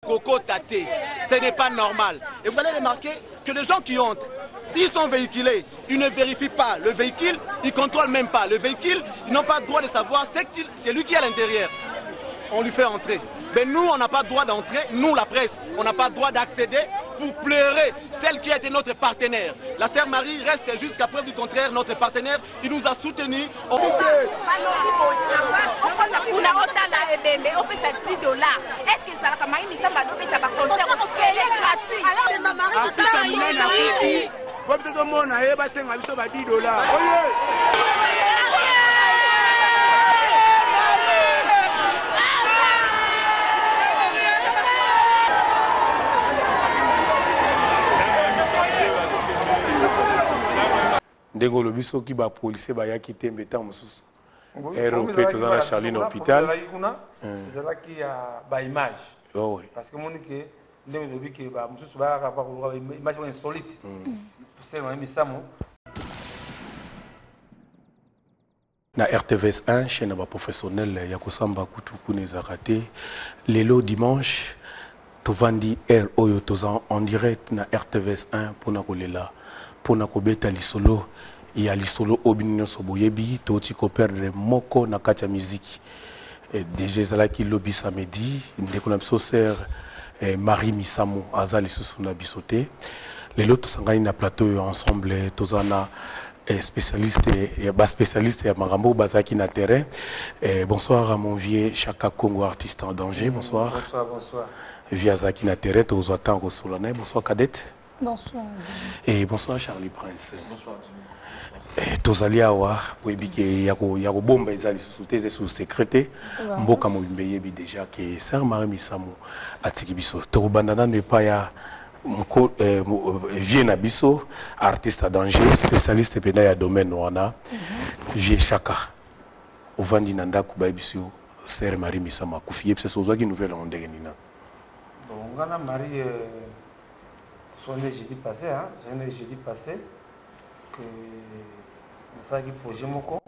Coco Tate, ce n'est pas normal. Et vous allez remarquer que les gens qui entrent, s'ils sont véhiculés, ils ne vérifient pas le véhicule, ils ne contrôlent même pas le véhicule, ils n'ont pas le droit de savoir c'est lui qui est à l'intérieur. On lui fait entrer. Mais nous, on n'a pas le droit d'entrer, nous la presse, on n'a pas le droit d'accéder pour pleurer celle qui a été notre partenaire. La sœur Marie reste jusqu'à preuve du contraire notre partenaire, il nous a soutenus. Est-ce que ça va être un concert gratuit? Ndego le biso qui ba policier ba ya quitté mbeta mususu. ROP tozana Charline hôpital. Zala qui a ba image. Oh oui. Parce que mon que ndego le bi que ba mususu ba ka ba image insolite. C'est un misamo. Na RTVS 1 chaîne ba professionnel ya kosamba kutu kuneza raté. Lelo dimanche tovandi R oyo tozan en direct na RTVS 1 pona kolela. Pona kobeta lisolo ya lisolo obinino soboyebi toti ko perdre moko na kati ya muziki déjà ezalaki lobi samedi ndeko na biso sœur Marie Misamo azali susu na bisote lelo tosangani na plateau ensemble tozana spécialiste ya magambo bazaki na terrain. Bonsoir à mon vieux Chaka Congo artiste en danger. Bonsoir. Bonsoir. Via Zaki na terrain tozo attendre solennel. Bonsoir Cadette. Bonsoir. Et bonsoir Charlie Prince. Bonsoir. Tozali awa boyebike yako bomba ezali société sous secrété mboka mobimbe yebi déjà que sœur Marie Misamo atiki biso to bandana ne pas ya mko vient na biso artiste à danger spécialiste pena ya domaine wana vieux Chaka ovandi na ndako ba biso sœur Marie Misamo akufiye pse sozwa ki nouvelle onde nina bon ngana Marie son jeudi passé hein jeudi passé que ça qui projet moko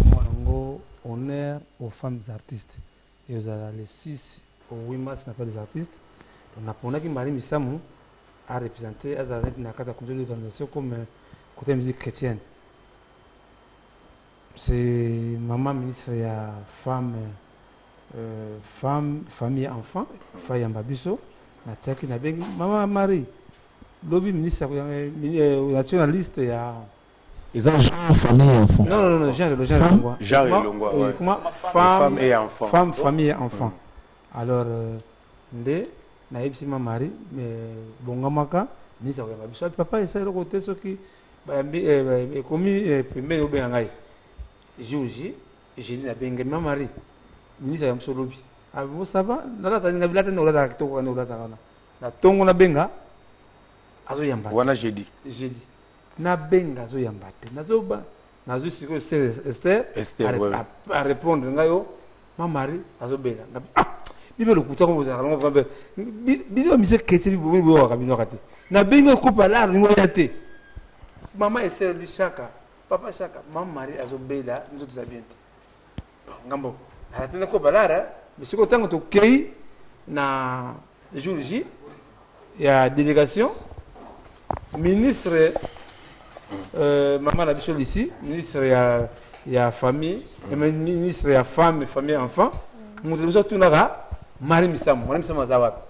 Mwango honneur aux femmes artistes et aux les 6 au 8 mars n'a pas des artistes on a pour que Marie Misamo a représenté Azaret na kata contrôle d'organisation comme côté musique chrétienne c'est maman ministre ya femme famille enfant Faya Mbabiso na tsaki na bengi maman Marie lobby ministre nationaliste ya ils ont genre famille et enfant. Non, genre Longwa. Comment femme et enfant. Femme, famille et enfant. Alors, ndé naïbsi ma mari mais bongamaka ni ça va biso papa essaie de côté ce qui commis premier au bengai. Joji, j'ai dit na benga ma mari. Ni ça biso lobby. Ah vous ça va? Na ta ngabila ta no la to na la ta kana. Na tongo na benga azo yamba. Wana jeudi. Jeudi. Na benga zo yambate nazoba nazo siko Esther à répondre ngayo ma mari azobela bibe lokuta ko bozaka ngo vabe bido mise kete bibo bibo ka bino kate na benga ko pala ni ngoyate mama Esther bi Chaka papa Chaka ma mari azobela nzo tuzabiente ngambo atenda ko balara bisiko tango to kei na jour J ya délégation ministre maman la bichole ici, ministre il y a famille, ministre il y a femme, famille, enfant. Nous devons tout nara Marie Misamo, Marie Misamo zawa.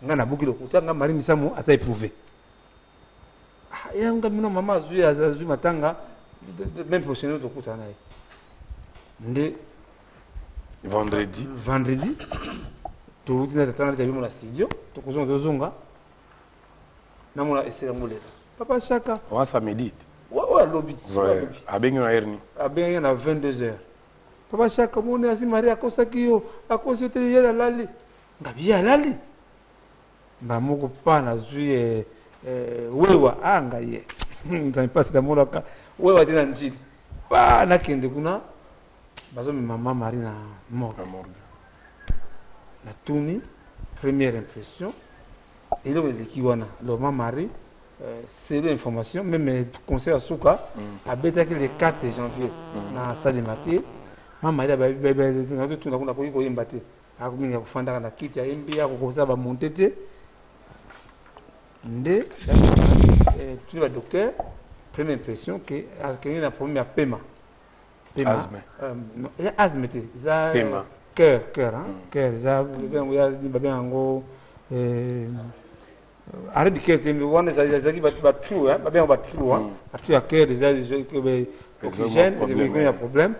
Ngana buki lo kuta nga Marie Misamo asa éprouvé. Ah ya nga mino maman azu matanga même professionnel to kuta nae. Ndé vendredi to utina tatanga tabi mo na studio, to kuzonga zonga. Na mo la essayé ngolela. Papa Chaka. On samedi. Ouais, lobby. A bengi na herni. A bengi na 22h. Papa Chaka mon asi Maria kosaki yo, akosi te yela lali. Ngabi ya lali. Ba moko pa na zui wewa anga ye. Nzami pasi da molaka. Wewa tena njidi. Ba na kende kuna. Bazo mi maman Marie na morgue. Na tuni première impression. Et là le kiwana, le maman Marie c'est l'information, même conseil à Souka, a bêté le 4 janvier, dans la salle de matin, maman, il a tout le monde akominga kufanda na kiti ya imbi akokoza ba montete nde tous les docteurs première impression que quelqu'un a problème à paiement asthme asthme ça cœur hein cœur ça bien ngo arrêt du cœur mais on ça qui va tout hein bien on va tout hein tu as cœur déjà que oxygène il y a problème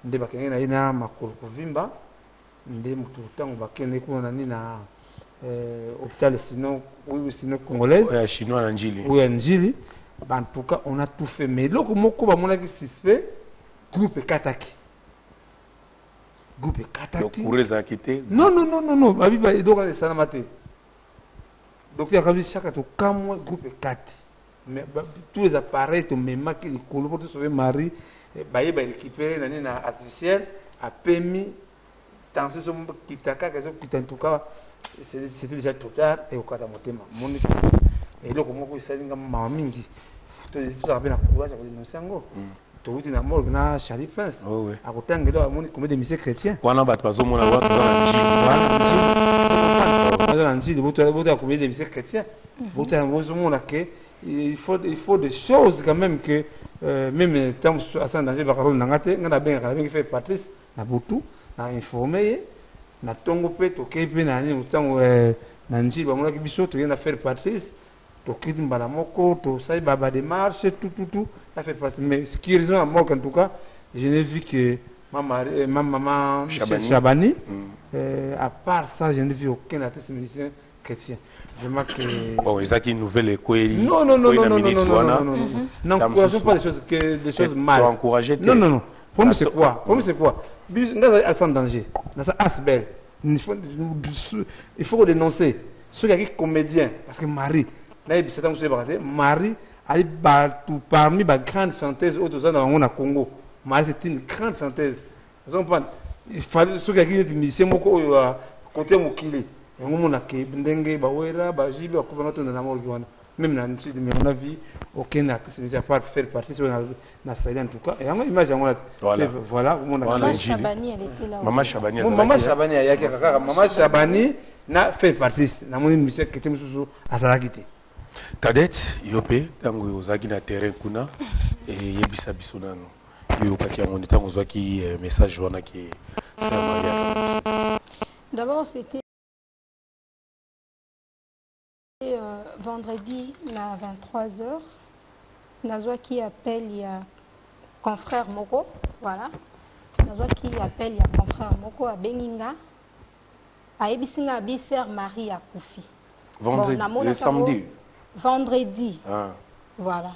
nde ba quelqu'un ina makolo kovimba nde mutu tango ba kende kuna nani na hôpital sinon congolaise ouais chinois na njili oui njili en tout cas on a tout fait mais loko moko ba mona ki suspect groupe kataki kureza kité non babi ba edoka de sana mate docteur kabi chaka to kamwe groupe 4 mais tous les appareils to mema ki likolo pour sauver Marie ba récupérer nani na artificiel a permis tension so kitaka kazo kitantuka c'était déjà trop tard et au kata motema moni et loko moko isalinga mama mingi to ça bien na courage ko dénoncer ngo to wuti na morgue na Charlie Prince akotangela moni comme des missions chrétiens wana bat bazo mona watu za njili boto comme des missions chrétiens boto bozo mona que il faut des choses quand même que même tant à ça danger ba karol ngate ngana ben ka fait Patrice na butu na informer na tongo pe to kepe na ni utango na njili ba mona ki biso to yena faire Patrice to kiti mbala moko to sai baba démarche tout ça fait facile mais ce qui est raison à moi en tout cas je n'ai vu que ma maman Chabani à part ça je n'ai vu aucun artiste musicien chrétien vraiment que bon et ça qui nouvelle école non n'encourageons pas les choses mal non pour moi c'est quoi dans sans danger dans ça asbel il faut dénoncer ceux qui sont comédiens parce que Marie Marie elle parmi les grandes chanteuses au Congo. Marie c'est une grande chanteuse. Il fallait ceux qui sont musiciens côté Mokili. Et on a que Ndenge, Bawera, Bajibi, même dans on a vu aucun artiste à part faire partie de la salle en tout cas. Et on imagine voilà Maman Chabani elle était là. Maman Chabani Maman Chabani n'a fait partie na mon musicien qui était mususu azalakite. Cadette Yopé tango ozaki na terrain kuna et yebisa biso nano yo kaki ya monita ozaki message wana ki Sœur Maria. D'abord c'était vendredi à 23h nazwa qui appelle il y a confrère Moko voilà nazwa qui appelle il y a confrère Moko à Benginga a ebisinga bi Sœur Maria Koufi vendredi le samedi vendredi voilà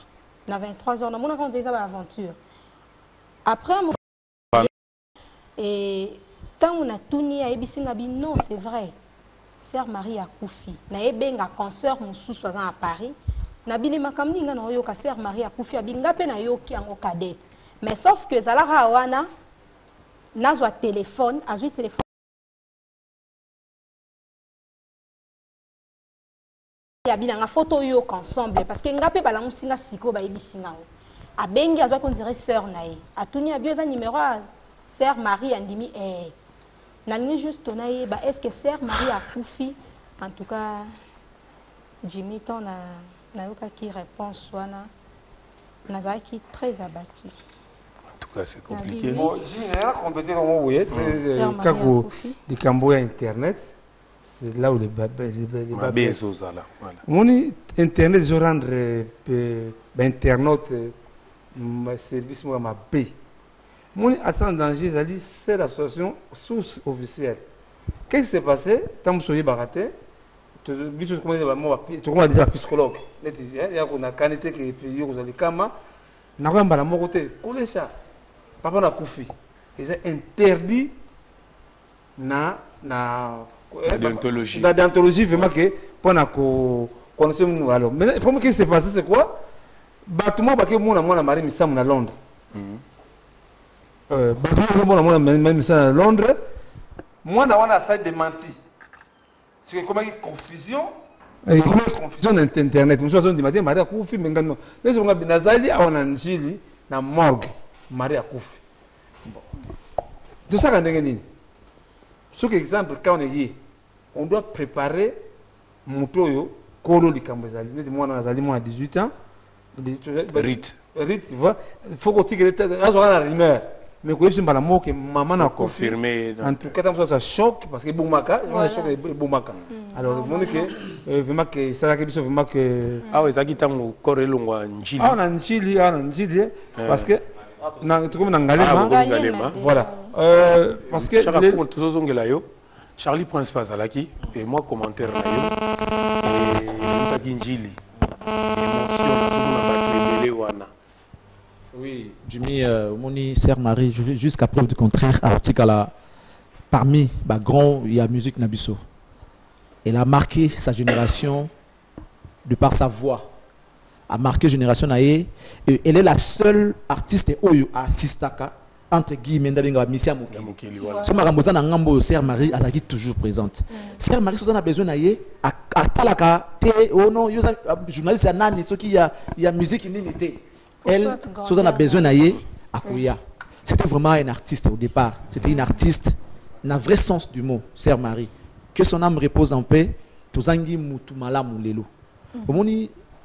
à 23h on a quand déjà aventure après et quand on a tourné à ebisinga bi non c'est vrai Sœur Marie Akoufi na ebenga concert mususu à Paris na bili makamni nga na yoka Sœur Marie Akoufi abinga pe na yoki yango cadette mais sauf que zalaka wana nazwa téléphone azui téléphone ya bina nga photo yo ensemble parce que nga pe bala musinga siko ba ebisinga abengi azwa ko dirait sœur na ye atuni abio za numéro à Sœur Marie andimi Nalini juste on a est-ce que Sœur Marie Akoufi en tout cas Jimmy ton na yoka qui répond soit na qui très abattu. En tout cas c'est compliqué. Bon Jimmy là compété comme vous voyez kako di Camboya internet c'est là où les voilà. Mon internet je rendre internaute service moi ma B. Mon attend danger, c'est cette association sous-officielle. Qu'est-ce qui s'est passé? Tant que vous baraté, tu as déjà psychologue. Il y a une qualité qui est payée aux alikama. N'a pas la mon côté. Coulez ça. Papa n'a Koufi. Ils ont interdit na déontologie. La déontologie vraiment que pour na connaître nous alors. Mais il faut que s'est passé c'est quoi? Battement parce que moi Marie Missam na Londres. Même ça à Londres, moi, on a ça démenti. C'est comme une confusion. Et comme une confusion d'internet. Nous sommes démenti, Maria Koufi, mais non. Les gens qui Nazali, on a Njili, na morgue, Maria Koufi. Tout ça, quand on Ce exemple, quand on doit préparer Moutoyo, Kolo Likambezali. Moi, on a 18 ans. Rite, tu vois. Il faut qu'on tire la rumeur. Mais quand je me que maman a confirmé. En tout cas, ça choque parce que Boumaka, Boumaka. Alors, je dis vraiment que ça a vraiment que. Ah oui, ça qui t'a mon corps et l'ongwa Njili. Ah, on a Njili, parce que. Voilà. Parce que. Charlie Prince Fazalaki, et moi, commentaire là, et Njili. Oui, Jimmy, Moni, Sœur Marie, jusqu'à preuve du contraire, parmi les grands, il y a musique Nabiso. Elle a marqué sa génération de par sa voix. A marqué génération et elle est la seule artiste Oyo assistaka entre guillemets d'Abenga Missia Mokili. Ce maramboza na ngambo Sœur Marie a toujours présente. Sœur Marie a besoin d'aller à talaka te oh non journaliste à nani ce qui y a musique inunité. Elle a besoin d'aller à Koya. C'était vraiment une artiste au départ. C'était une artiste dans le vrai sens du mot, Sœur Marie. Que son âme repose en paix. Tozangi mutumala mulelo.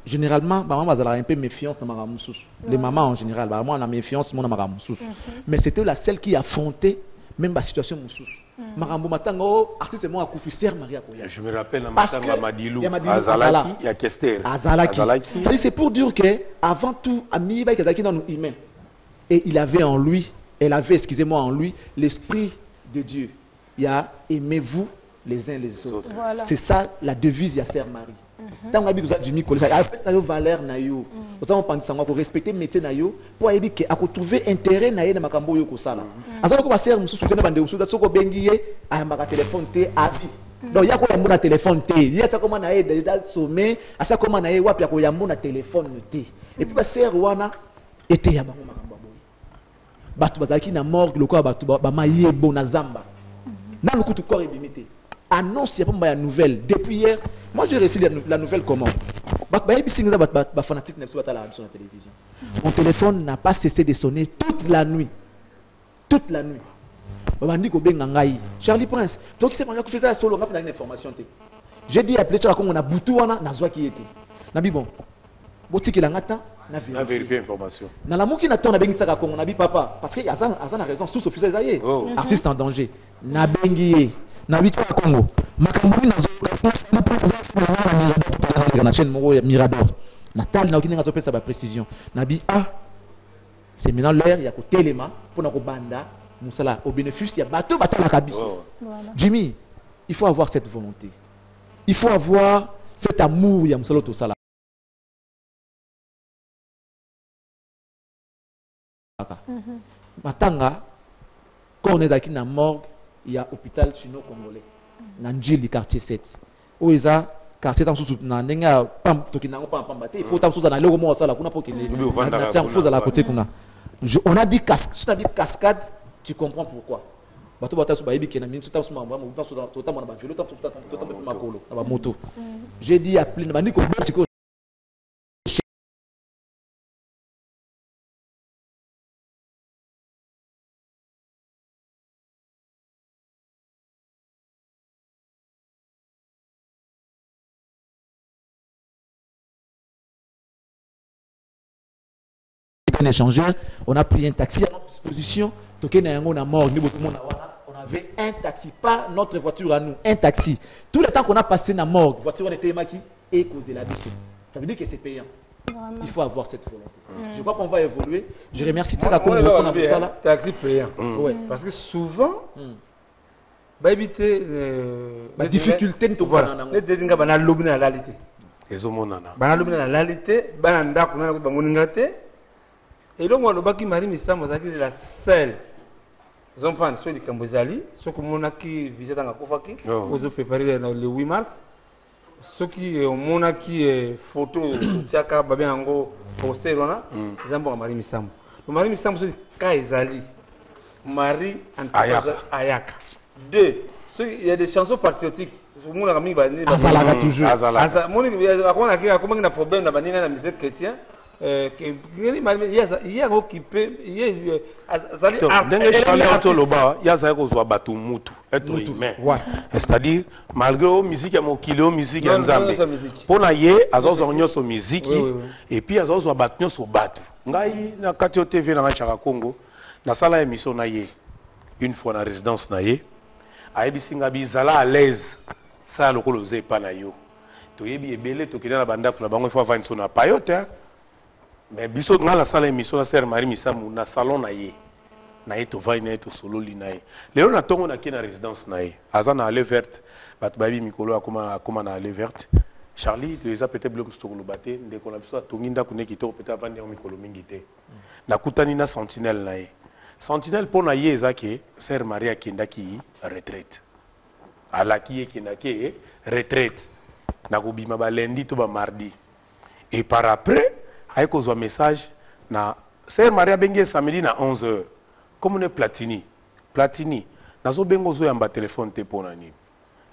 Généralement, maman est un peu méfiante dans ma les mamans en général, moi on a méfiance, moi on a mais c'était la seule qui affrontait même la situation moussous. Marambo matango artiste moi a Sœur Marie Akoya. Je me rappelle Matanga Madilou, Azalaki, il y a Kester. Azalaki. C'est pour dire que avant tout, Ami Baïkazaki dans nous humains et il avait en lui, elle avait, excusez-moi, en lui l'esprit de Dieu. Il y a aimez-vous les uns les autres. Voilà. C'est ça la devise de Sœur Marie. Tant que vous avez Jimmy Collège, après ça, valeur na yo. Vous avez pensé pour respecter le métier na yo, pour éviter que trouver intérêt na yo dans makambo yo ko sala. Azalo ko ba sœur mususu tena bande mususu soko bengiye a ma téléphone té avis. Donc ya ko yambo na téléphone té. Ya ça comment na yo dans sommet, à ça comment na yo wapi ko yambo na téléphone té. Et puis ba sœur wana était ya bango makambo boy. Batu bazaki na morgue loko batu ba mayebo na zamba. Na lukutu corps limité. Annonce il y a une nouvelle depuis hier. Moi j'ai reçu la nouvelle comment fanatique sur la télévision. Mon téléphone n'a pas cessé de sonner toute la nuit. Toute la nuit. Charlie Prince, donc c'est moi qui faisais solo, on a une information. J'ai dit appeler ça comme on a boutou on a zoa qui était. Nabi bon. Boti qui l'a ngata na vérifier information. Na la mouki na ton na bengi ça comme on a dit papa parce que Azan a raison sous officiel zaye. Artiste en danger. Na bengi na bitu ya Congo makambo na na pesa za na chaîne moko ya Mirador Natal na okina ngazo pesa ba précision na bi c'est maintenant l'heure ya ko telema pour na ko banda musala au bénéfice ya bateau la kabiso. Jimmy, il faut avoir cette volonté, il faut avoir cet amour ya musala to sala matanga quand on est dans la morgue. Il y a hôpital chino-congolais. Nanjili, quartier 7. Où il y a quartier dans sous na nenga pam tokina pam pam bate. Il faut tam sous na lego mo sala kuna pour qu'il na tiens faut à la côté kuna. On a dit cascade, tu comprends pourquoi. Bato bata sous baïbi kena minute tam sous ma mo tam sous totam na ba vélo tam ma kolo na ba moto. J'ai dit appeler na bani ko échanger, on a pris un taxi à notre disposition. On avait un taxi, pas notre voiture à nous, un taxi. Tout le temps qu'on a passé dans la morgue, voiture on était maquillée et causé la mission. Ça veut dire que c'est payant. Vraiment. Il faut avoir cette volonté. Je crois qu'on va évoluer. Je remercie Taka comme on a ça là. Taxi payant. Ouais. Parce que souvent, bah éviter la difficulté de voilà. Les délinquants banal lobby na réalité. Les homonana. Banal lobby na réalité, banal nda kuna ko bangoningate. Et donc, on a la seule. Ils ont pris ceux de Kambozali, ceux qui visitent dans la Kofaki, ils ont préparé le 8 mars. Ceux qui ont pris photo, Tiaka, Babiango, poster, ils ont pris Marie Missam. Le Marie Missam, c'est Kaizali, Marie Ayaka. Deux, il y a des chansons patriotiques. Azalaga toujours. Azalaga. Il y a un problème dans la musique chrétienne. il y a occupé il y a c'est-à-dire malgré musique ya mokilo musique ya nzambe pona ye azozo nyoso musique et puis azozo batnyo so batu ngai na kati TV na Chaka Congo na sala émission na ye une fois na résidence na ye ayebisinga bizala à l'aise ça lokolo ze pa na yo to yebi ebele to kina na banda kuna bango faut vendre son payote mais biso nga la sala émission na Sœur Marie Misamu na salon na ye to vai na ye to solo li na ye lelo na tongo na kina résidence na ye aza na allée verte bat babi mikolo akoma na allée verte Charlie tu les as peut-être blum stokolo baté ndeko na biso atonginda kuneki to peut-être vendre mikolo mingi te na kutani na sentinelle na ye sentinelle pour na ye ezake Sœur Marie akendaki retraite alaki ekendaki retraite na kobima ba lundi to ba mardi et par après ay kozwa message na Sœur Marie bengi samedi na 11h comme on est Platini nazo bengo zo yamba téléphone te pona ni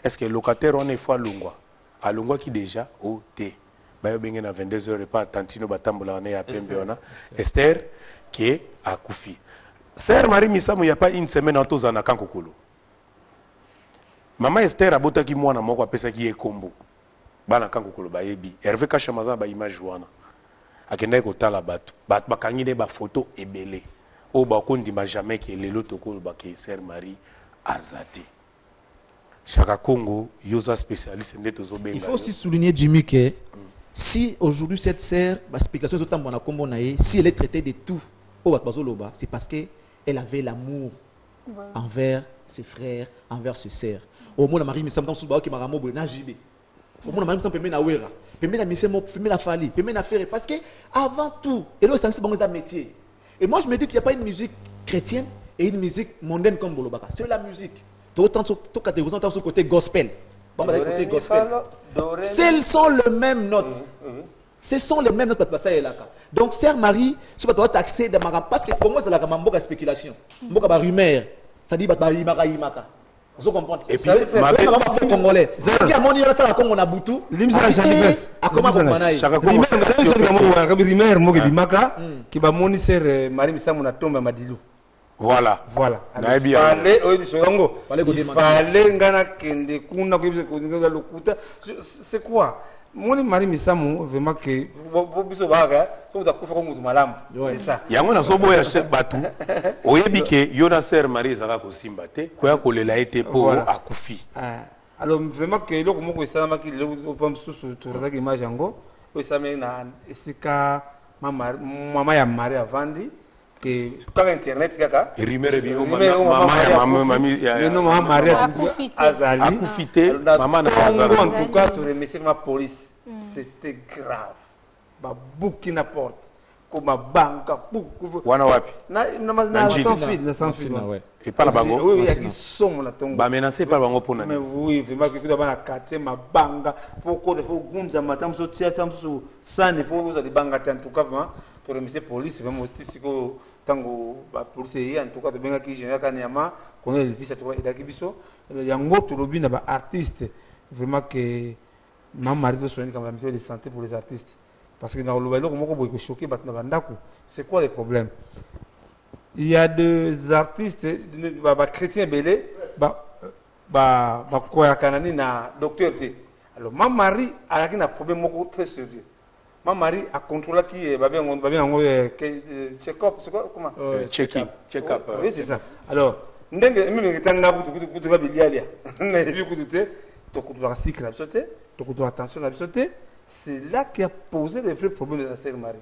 est-ce que locataire on est fois longwa alongwa qui déjà o te ba yo bengi na 22h et pas tantino batambola na ya pembe ona Esther qui a akufi Sœur Marie Misamu ya pas une semaine autoza na kankokolo Maman Esther abotaki mwana moko apesaki ye kombo bana kankokolo bayebi Hervé Kachamaza ba image wana akenda kotala bato bakangi ne ba photo ebele o ba kondima jamais que lelo tokolo ba ke Sœur Marie azati Chaka Congo yoza spécialiste ndeto zo benga. Il faut aussi souligner Jimmy que si aujourd'hui cette sœur ba spéculation zo tambo na kombo na ye si elle est traitée de tout au bazoloba c'est parce que elle avait l'amour envers ses frères envers ses sœurs au moins Marie Misamu dans souba ki maramo bo na jibe au moins Marie Misamu pembe na wera pembe na misemo pembe na fali pembe na faire parce que avant tout et là c'est bon métier et moi je me dis qu'il n'y a pas une musique chrétienne et une musique mondaine comme Bolobaka c'est la musique tout catégorisant sur côté gospel côté gospel celles sont les mêmes notes ce sont les mêmes notes donc Sœur Marie tu vas taxer de parce que comment c'est la mboka spéculation mboka ba rumeur ça dit ba imaka vous comprenez et puis congolais il y a mon yona tala Congo na butu limisa Jalibes akoma ko manayi rumeur moke bimaka ki ba moni Sœur Marie Misamu na tomba madilu voilà il fallait ngana kende kuna ko lokuta c'est quoi Moni Marie Misamu vraiment que biso baga so utakufa ko mutu malamu c'est ça yango na sobo ya batu oyebi ke yona Sœur Marie zaka ko simba te ko ya kolela ete po akufi alors vraiment que loko moko esala ki le pam susu touraka image yango o esame na esika mama ya Marie avandi que quand internet kaka rumeur bi mama Marie azali akufite mama na azali en tout cas tu remercie ma police c'était grave ba bouki na porte ko ma banka buku wana wapi na sans fil ouais et pas la bango oui qui sont la tongo ba menacer pas bango pona mais oui vraiment que tu dois na quartier ma banga pourquoi il faut gunza matam so tia tam so sane pour vous de banga en tout cas vraiment pour remercier police vraiment tisiko tango ba police en tout cas de benga ki général Kanyama connaît le fils à toi et d'akibiso yango to lobi na ba artiste vraiment que Maman Marie doit soigner comme la mission de santé pour les artistes. Parce que dans le bail, comment on choqué, c'est quoi les problèmes? Il y a des artistes, chrétiens belés, quoi canani na docteur. Alors Maman Marie a un problème très sérieux. Maman Marie a contrôlé qui est check-up, c'est quoi comment? Check-up. Oui, c'est ça. Alors, c'est là qui a posé les vrais problèmes de la Sœur Marie.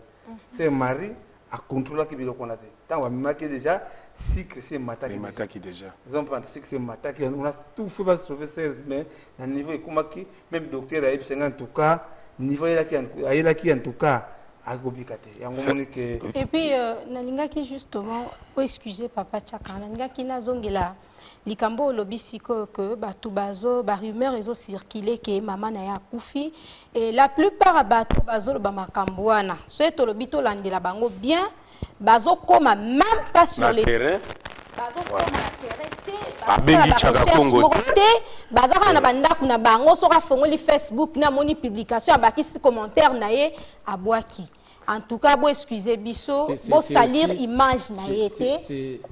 Sœur Marie a contrôlé qui veut qu'on a dit. Tant on a marqué déjà si que c'est Mataki déjà. Ils ont pensé que c'est Mataki. On a tout fait pour sauver 16 mais à niveau économique même docteur a eu 50 en tout cas niveau là qui en tout cas. Et puis, nalingaki justement, pour excuser papa Tchaka, nalingaki nazongela likambo lobisiko que batu bazo ba rumeur ezo circuler que maman na ya kufi et la plupart batu bazo ba makambwana. Soit lobito landela bango bien, bazo koma même pas sur les terrain. Bazo koma na terrain. Chaka Congo. Bazo na banda kuna bango soka fongoli Facebook na moni publication abakisi commentaire na ye abwaki. En tout cas, vous excusez Bisso, vous salir image na été.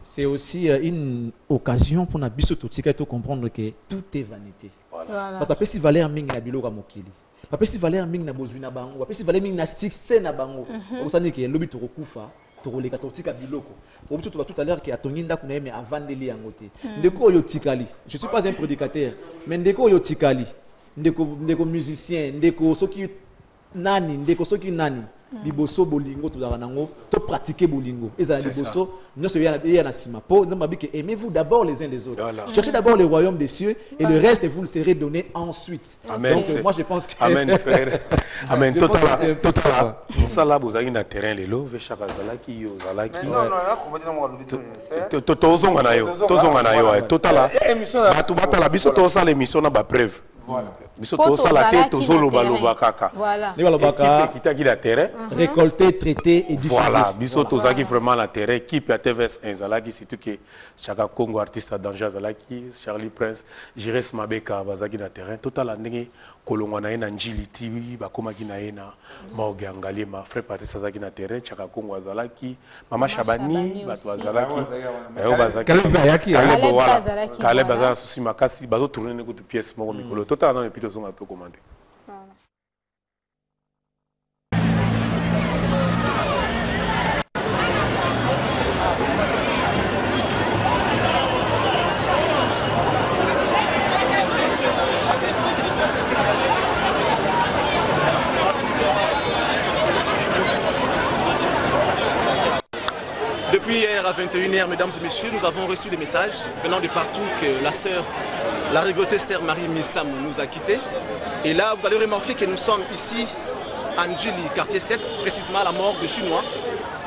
C'est aussi une occasion pour na Bisso Totika de comprendre que tout est vanité. Voilà. Papa si valeur mingi na biloko mokili. Papa si valeur mingi na bozuna bango. Papa si valeur mingi na succès na bango. Vous savez que lobi to kufa, to roleka totika biloko. Pour tout à l'heure qui a toninda kuna mais avant de li angote. Ndeko yo tikali. Je suis pas un prédicateur, mais ndeko yo tikali. Ndeko musicien, ndeko soki nani, ndeko soki nani. Liboso bolingo to nango to pratiquer bolingo ezala liboso nyonso ya na sima po nzamba bike aimez-vous d'abord les uns les autres. Cherchez d'abord le royaume des cieux et le reste vous le serez donné ensuite. Amen. Donc moi je pense que Amen frère. Amen. Total. Ça là vous avez un terrain lelo ve chaka zalaki yo zalaki. Non là ko badina mo lobito. Tozonga na yo total. Batu batala biso to ça l'émission na ba preuve. Voilà. Biso to ça la tête tozolo baloba kaka. Voilà. Les balobaka qui t'a qui la terrain. Récolter, traiter et diffuser. Voilà, biso tozaki vraiment la terrain équipe à TVS 1 zalaki surtout que Chaka Congo artiste à danger zalaki Charlie Prince Jires Mabeka bazaki na terrain total ndenge kolongwa na ena njili tibi bakomaki na ena Morgan Ngalema frère Patrice zaki na terrain Chaka Congo zalaki Mama Shabani batu zalaki ayo bazaki kale bazana susi makasi bazo tourner ne ko pièce moko mikolo total na epito zonga to commander. Depuis hier à 21h, mesdames et messieurs, nous avons reçu des messages venant de partout que la regrettée sœur Marie Missam nous a quittés. Et là, vous allez remarquer que nous sommes ici à Ndjili, quartier 7, précisément à la mort de Chinois.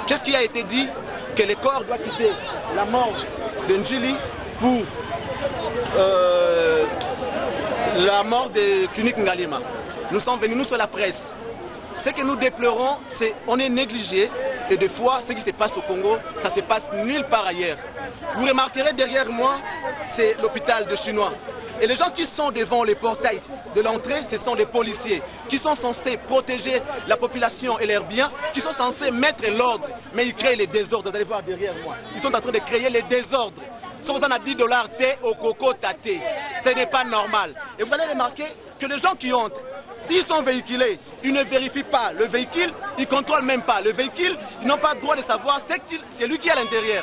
Qu'est-ce qui a été dit? Que le corps doit quitter la mort de Ndjili pour la mort de clinique Ngalema. Nous sommes venus, nous sur la presse. Ce que nous déplorons, c'est qu'on est négligé et des fois, ce qui se passe au Congo, ça se passe nulle part ailleurs. Vous remarquerez derrière moi, c'est l'hôpital de Chinois. Et les gens qui sont devant les portails de l'entrée, ce sont des policiers qui sont censés protéger la population et leurs biens, qui sont censés mettre l'ordre, mais ils créent les désordres. Vous allez voir derrière moi, ils sont en train de créer les désordres. Si vous en avez $10 au coco tâté, ce n'est pas normal. Et vous allez remarquer que les gens qui entrent, s'ils sont véhiculés, ils ne vérifient pas le véhicule, ils ne contrôlent même pas le véhicule, ils n'ont pas le droit de savoir c'est lui qui est à l'intérieur.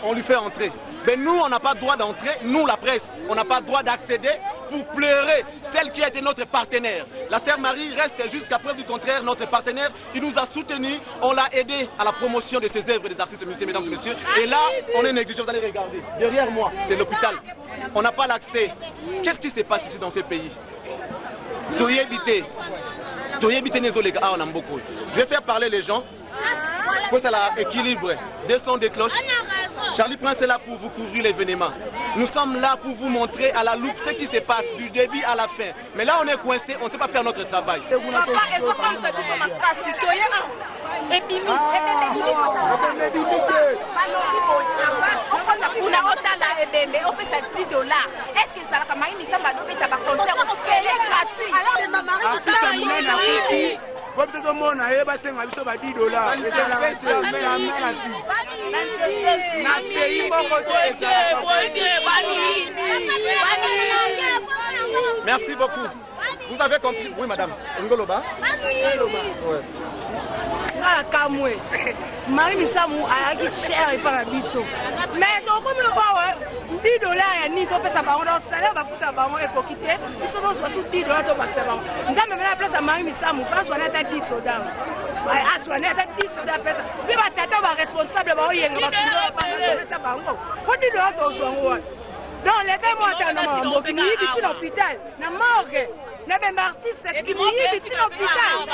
On lui fait entrer. Mais nous, on n'a pas le droit d'entrer, nous la presse, on n'a pas le droit d'accéder pour pleurer celle qui a été notre partenaire. La sœur Marie reste jusqu'à preuve du contraire notre partenaire, il nous a soutenus, on l'a aidé à la promotion de ses œuvres des artistes, mesdames et messieurs. Et là, on est négligé, vous allez regarder. Derrière moi, c'est l'hôpital. On n'a pas l'accès. Qu'est-ce qui se passe ici dans ce pays? Je vais faire parler les gens. Pour ça, l'équilibre des sons des cloches. Charlie Prince est là pour vous couvrir l'événement. Nous sommes là pour vous montrer à la loupe ce qui se passe du début à la fin. Mais là, on est coincé, on ne sait pas faire notre travail. Est-ce que ça va marcher? Ça va nous mettre à concert gratuit. Alors, ma Marie, merci beaucoup. Vous avez compris? Oui, madame. Ngoloba. Ouais. Marie Missamou a acquis cher et par la biso. Mais donc, comme le voit, $10 et ni to pesa bango dans salaire ba futa bango et kokité, ils sont surtout $10 to pesa bango. Nous avons la place à Marie Missamou, France on est à 10 soldats. Ah, on est à 10 soldats pesa. Puis ba tata ba responsable ba yenga ba sindo ba tata bango. Ko $10 to zongo. Donc l'état moi tellement mo qui ni biti l'hôpital, na morgue. Na be artiste qui mi biti l'hôpital. Ah,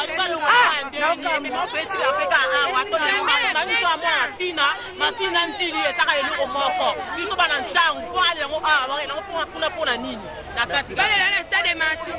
non petit Africa wato na mi so mo masina ntili etaka yelo moko. Biso bana ntsangu ko ale ngo ba na pona nini. Na kasi ba le stade Martin.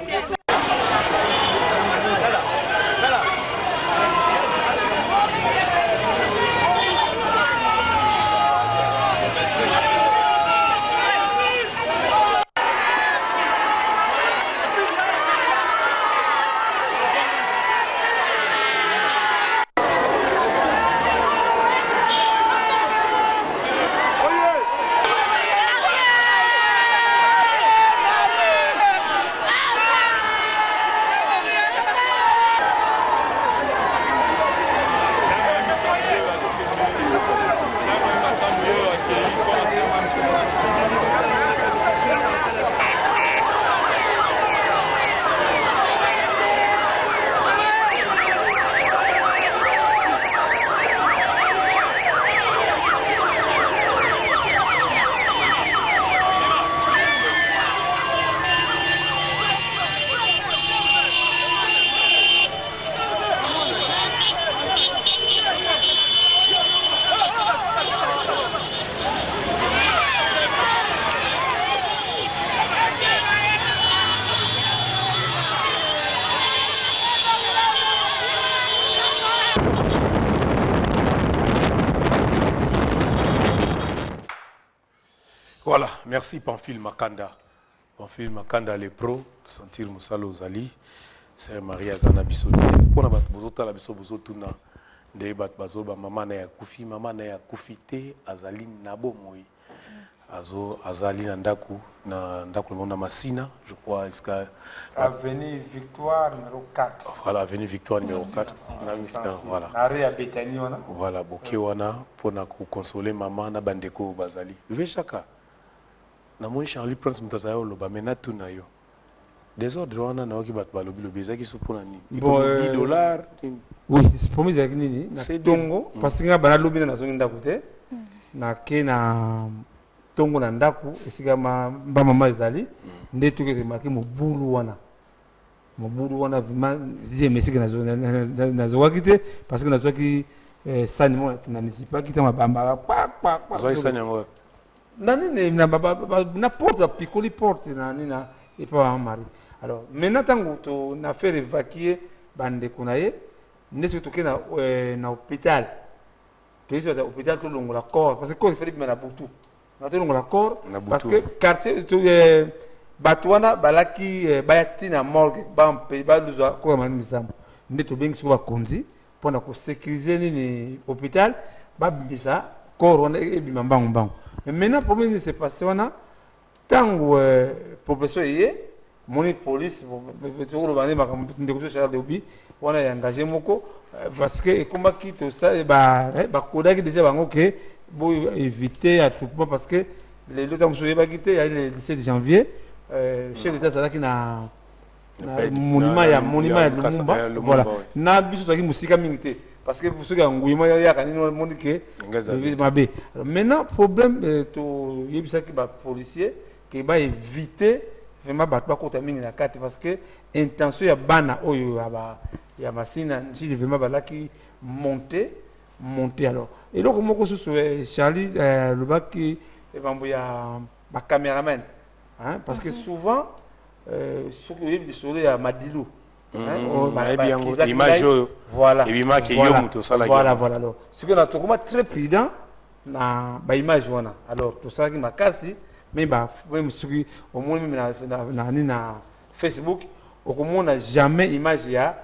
Voilà, merci Pamphile Makanda. Pamphile Makanda, les pros, sentir Moussalo Zali, c'est Maria Zana Bissoté. Pour la Bozota, la Bissobozotuna, des bat Bazoba, maman n'a koufi, maman n'a koufi te, Azali Nabo Moui. Azali Nandaku, Nandaku, le Massina, je crois. Avenue Victoire numéro 4. Voilà, Avenue Victoire numéro 4. Voilà. Voilà, Bokewana, pour nous consoler maman, na bandeko Bazali. Vechaka. Namoni Charlie Prince Mutazayo Loba, mena tunayo. Désordre, on a un qui bat balobi, le baiser qui se prend à $10. Oui, c'est pour moi, c'est Tongo, parce que na lobby na zone d'akote, na kena Tongo na ndaku, esika ba mama ezali, ndeto ke remarqué mo bulu wana. Mo bulu wana vraiment zeme esika na zone na zawakite parce que na zwaki sani mo na misipa kita mabamba pa. Zoi sani ngo. Nani na porte picoli porte na nina et pas mari. Alors maintenant tango to na faire évacuer bande konaye, ndeso to ke na hôpital. Tu es à hôpital to longo la corps parce que quand il fait bien na butu. Na to longo la corps parce que quartier to batwana balaki bayatina morgue bampe baluza ko manimisa. Ndeto bengi so ba konzi pour na ko sécuriser ni hôpital ba bisa corps on e bimambango bango. Mais maintenant le problème c'est passé on a tango population yé moni police to lo bani makambo ndeko Charles Deobi on a engagé moko parce que combat qui tout ça ba koda qui déjà bango que pour éviter à tout moment parce que les deux temps soyez pas quitté le 17 janvier chef d'état ça qui na monument ya Lumumba voilà na biso to ki musika mingité parce que vous savez ngouima ya kanini monde que mabe maintenant problème to yebisa ki ba policier qui va éviter vraiment battre kota mingi na carte parce que intention ya bana oyo ya masina nji vraiment balaki monter alors et donc moko so Charlie le baki et bambo ya ba cameraman hein parce que souvent ce que yebisa solo ya Madilu image voilà voilà alors ce que na to comme très prudent na ba image wana alors to ça qui makasi mais bah même ce au moins na Facebook on n'a jamais image ya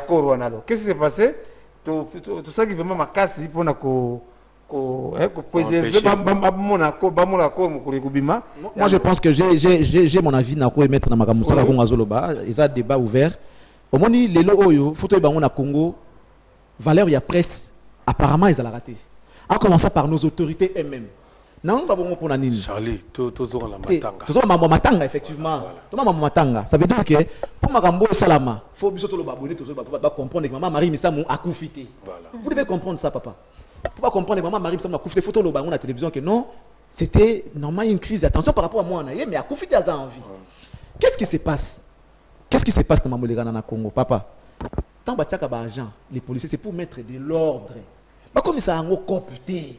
corona alors qu'est-ce qui s'est passé tout ça qui vraiment makasi pour na ko préserver moi je pense que j'ai mon avis na ko mettre na makambo ça ko ngazoloba ils a débat ouvert au moins les lo oyo photo bango na Congo valeur ya presse apparemment ils a raté en commençant par nos autorités elles-mêmes non pas bon pour la nini Charlie toujours la matanga toujours maman matanga effectivement tout maman matanga ça veut dire que pour makambo salama faut biso to lo babonné toujours ba comprendre que maman Marie Misamou a koufité voilà vous devez comprendre ça papa pour pas comprendre que maman Marie Misamou a koufité photo lo bango na télévision que non c'était normalement une crise attention par rapport à moi mais a koufité à envie qu'est-ce qui se passe dans Mamolera na Congo papa tant batiaka ba agent les policiers c'est pour mettre de l'ordre pas comme ça en computer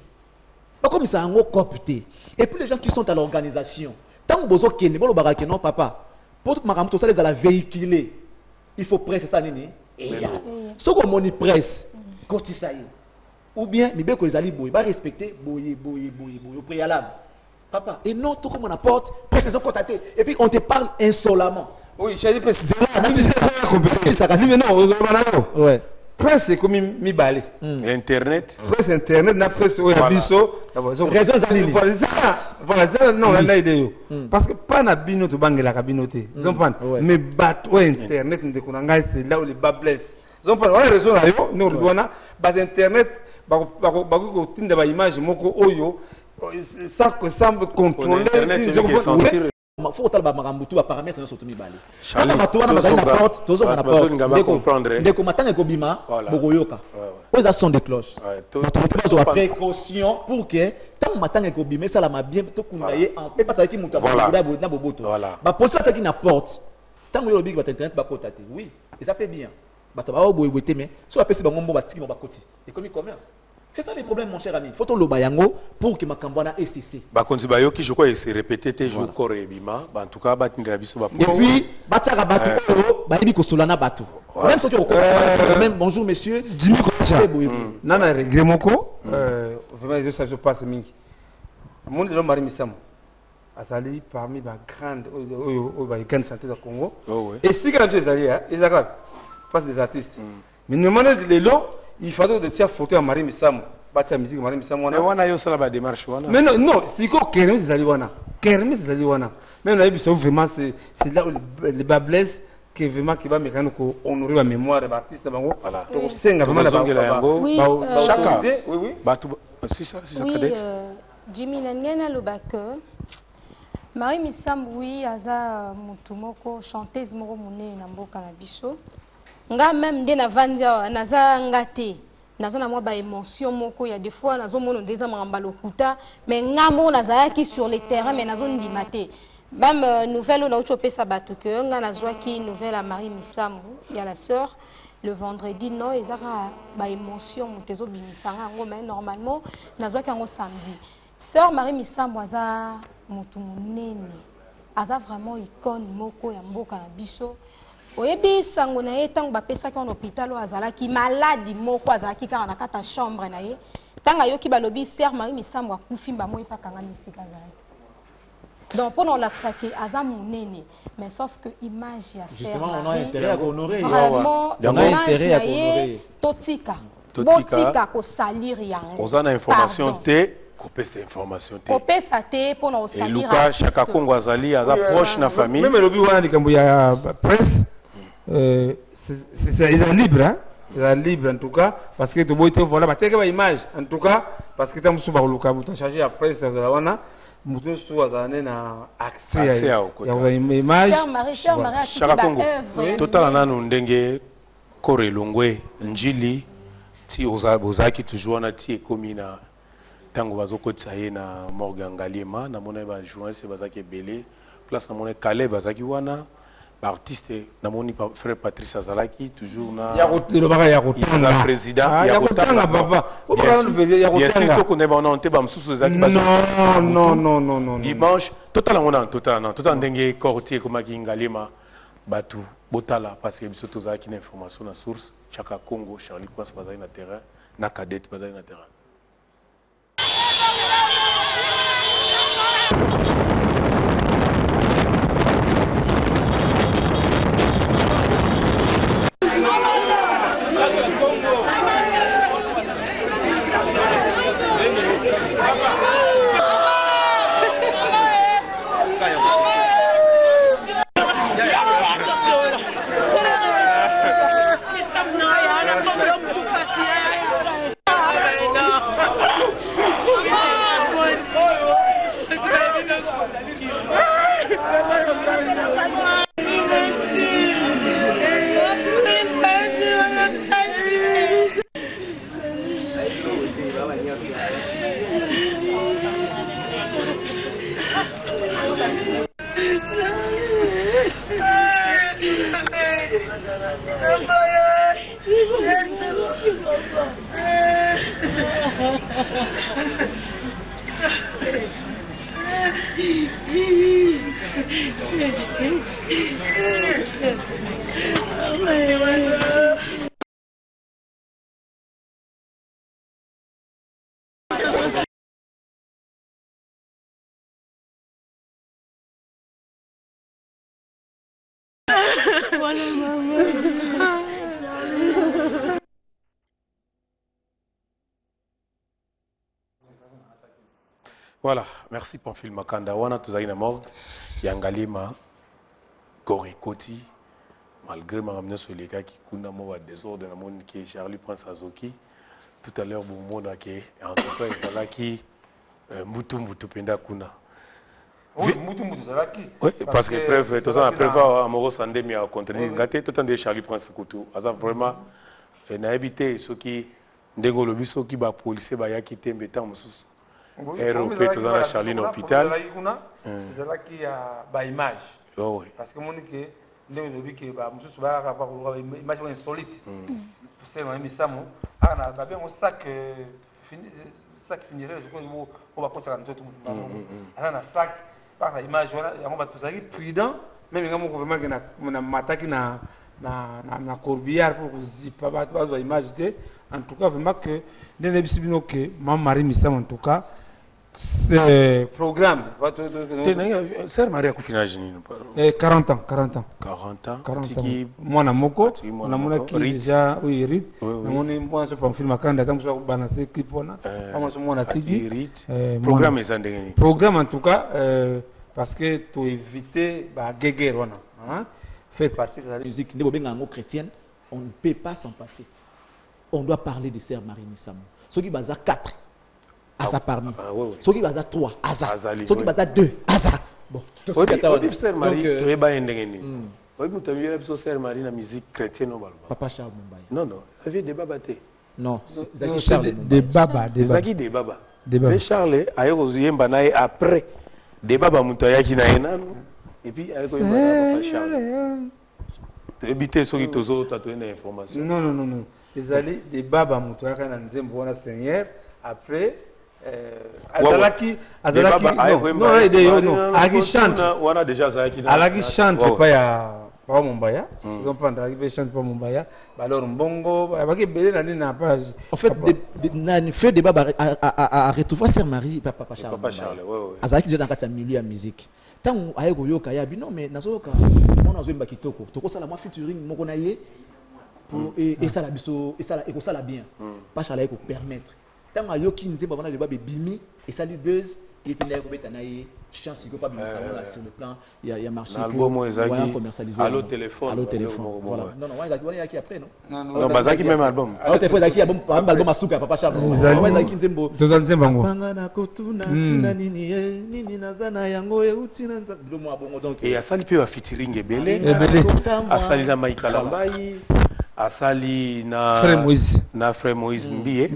comme ça en computer et puis les gens qui sont à l'organisation tant que bozo kene bolo barake non papa pour makambo to ça les à la véhiculer il faut presse ça nini et ya ce qu'on moni presse kotisaye ou bien mibeko ezali boy ba respecter boye au préalable papa et non tout comme on apporte presse sont contactés et puis on te parle insolemment oui chérie presse mais non ouais presse c'est comme mi balé internet presse internet na presse o ya biso réseaux zanini voilà non la idée parce que pas na bino to bangela ka binoté ils ont pas mais bateau internet ndeko na ngai c'est là où les bas blessent ils ont pas on a raison là yo no bona bas internet ba ko tinda ba image moko oyo ça que semble contrôler faut que makambo tu ba paramètres na soto mibale kaka bato wana bazali na porte tozo na porte ndeko matanga ekobima bokoyoka oza son de cloche bato bazo ba précaution pour que tant matanga ekobima ça la ma bien to kunda ye en paix parce que muta na boboto ba police ataki na porte tant yo big ba internet ba kota te oui et ça fait bien bato ba boye te mais so apesi bango mbo batiki mo ba koti économie commerce. C'est ça les problèmes, mon cher ami. Faut le bayango pour que ma cambona ait cessé. Bakonzi bayoki, je crois, il s'est répété toujours Korebima. En tout cas, batinga biso ba. Et puis, bataka batu, bayibi ko solana batu. Même ceux qui ont même bonjour monsieur. Jimmy Kocha. Nana regret moko. Vraiment, je sais pas ce mingi. Monde de Marie Misamou. azali parmi ba grande ba grande santé au Congo. Et si quand tu es allé, ils arrivent face des artistes. Mais nous demandons de l'élo, il fallait de tirer photo à Marie Missamo. Batia musique Marie Missamo. Mais on a eu ça la démarche. Mais non, non, si quoi Kermis c'est allé wana. Kermis c'est allé wana. Mais on a vu ça vraiment c'est là où le bas blesse que vraiment qui va me rendre honorer la mémoire de l'artiste bango. Voilà. Donc c'est vraiment la chacun. Oui oui. C'est ça oui, Jimmy Nangena Lobake. Marie Missam oui aza mutu moko chanteuse moko monene na mboka na biso. Nga même nde na vandia naza ngate. Naza na mwa ba émotion moko ya des fois nazo mona ndeza mamba lokuta mais nga mo nazalaki sur le terrain mais nazo ndima te. Même nouvelle on a chopé sa bato que nga nazwa ki nouvelle à Marie Missam ya la sœur le vendredi non ezaka ba émotion mutezo bimisanga ngo mais normalement nazwa ki ngo samedi. Sœur Marie Missam aza mutu munene. Aza vraiment icône moko ya mboka na biso. Oyebi sango na ye tango bapesaki en hôpital o azalaki maladi moko azalaki kaka na kata chambre na ye tanga yoki balobi Sœur Marie Missam akufi mbamoi pa kanga misika azalaki. Donc pour nous l'axaki aza munene mais sauf que image ya Sœur justement on a intérêt à honorer vraiment on a intérêt à honorer totika botika ko salir yango ozana information te kopesa information te kopesa te pour nous salir et Luka chaka Kongo azali aza proche na famille même lobi wana likambo ya presse c'est libre hein c'est libre en tout cas parce que tu boite voilà ba teke ba image en tout cas parce que tamusu ba luka muta charger la presse za wana mutu stu azane na accès ya image Sœur Marie chaka Kongo total nanu ndenge kore longwe njili ti ozaki toujours na ti ekomi na tango bazokotisa ye na Morgan Ngaliema na mona ba journaliste bazaki belé place na mona Calais bazaki wana artiste na moni frère Patrice Azalaki toujours na ya président ya kotanga papa bien sûr to connaît on te ba msusu zaki non dimanche total ndenge cortier comme Ngaliema batu botala parce que biso tozaki na information na source chaka Congo Charlie Prince bazaki na terrain na cadette bazaki na terrain. Voilà, merci Pamphile Makanda. Wana tuzali morgue Yangalima Korikoti malgré ma ramener sur les gars qui kuna mo désordre na monde qui Charlie Prince Azoki tout à l'heure bon mona qui en tout cas voilà qui mutu penda kuna. Oui, mutu zalaki. Oui, parce que bref, tout ça après va amoureux sandemi à contredire ngate tout en de Charlie Prince Kutu. Asa vraiment na éviter ceux qui ndengolo biso qui ba policier ba yaki tembe tant mususu. ROP tout dans Charlie hôpital. Zalaki ya ba image. Oh oui. Parce que mon que ndenge lobi que ba mususu ba ka pa ko image insolite. C'est un misamo. Ah na ba bien on sac finirait je crois on va construire un autre monde. Ah na sac par la image voilà on va tous aller prudent même quand on vraiment que na mataki na corbillard pour zipa ba zo image en tout cas vraiment que ndenge bisibino que Marie Missam en tout cas C'est programme. Sœur Marie a couffé 40 ans. 40 ans. 40 ans. 40 ans. Moi, Moko, on a mon qui déjà, oui, Rit. Moi, je peux film à Kanda, tant que je vais balancer clip. Moi, je suis mon Tigi. Programme est en programme en tout cas, parce que tu éviter la guerre. Fait partie de la musique chrétienne, on ne peut pas s'en passer. On doit parler de Sœur Marie Missamou. Ceux qui basent à 4. Asa parmi. Ceux qui basent à 3, Asa. Ceux qui basent à 2, Asa. Bon, tout ce que Sœur Marie, tu es bien indénié. Oui, vous avez vu Sœur Marie la musique chrétienne au Balba. Papa Charles Mumbai. Non, non, il y avait des babas. Non, Zaki Charles. Des babas. Zaki des babas. Mais Charles, ailleurs aux Yembanaï après. Des babas Moutayaki Naïna. Et puis, avec Papa Charles. Tu habites ceux qui te ont tatoué des informations. Non, non, non, non. Des babas Moutayaki Naïna, Seigneur. Après. Azalaki non Alaki chante Alaki chante pas ya pas Mumbaya si on prend Alaki chante pas Mumbaya alors Mbongo avec belé na pas en fait na fait débat à retrouver Sœur Marie Papa Charles Azalaki déjà dans quatre milieu de musique tant ayeko yoka ya bino mais nazoka on a zoimba kitoko toko sala moi featuring moko na ye pour et ça la biso et ça la ça la bien pas Charles ayeko permettre tant que yoki nze babana de babe bimi et ça lui buzz et puis là ko beta na ye chance ko pas bien ça là sur le plan il y a marché pour commercialiser allo téléphone voilà non non on y qui après non non bazaki même album allo téléphone zaki album asuka Papa Charles on zaki nzembo tozanzembango pangana kotuna tina nini nazana yango eutina nza bilomo abongo donc et asali pe ba featuring ebele asali na Mike Kalambai asali na Frère Moïse Mbie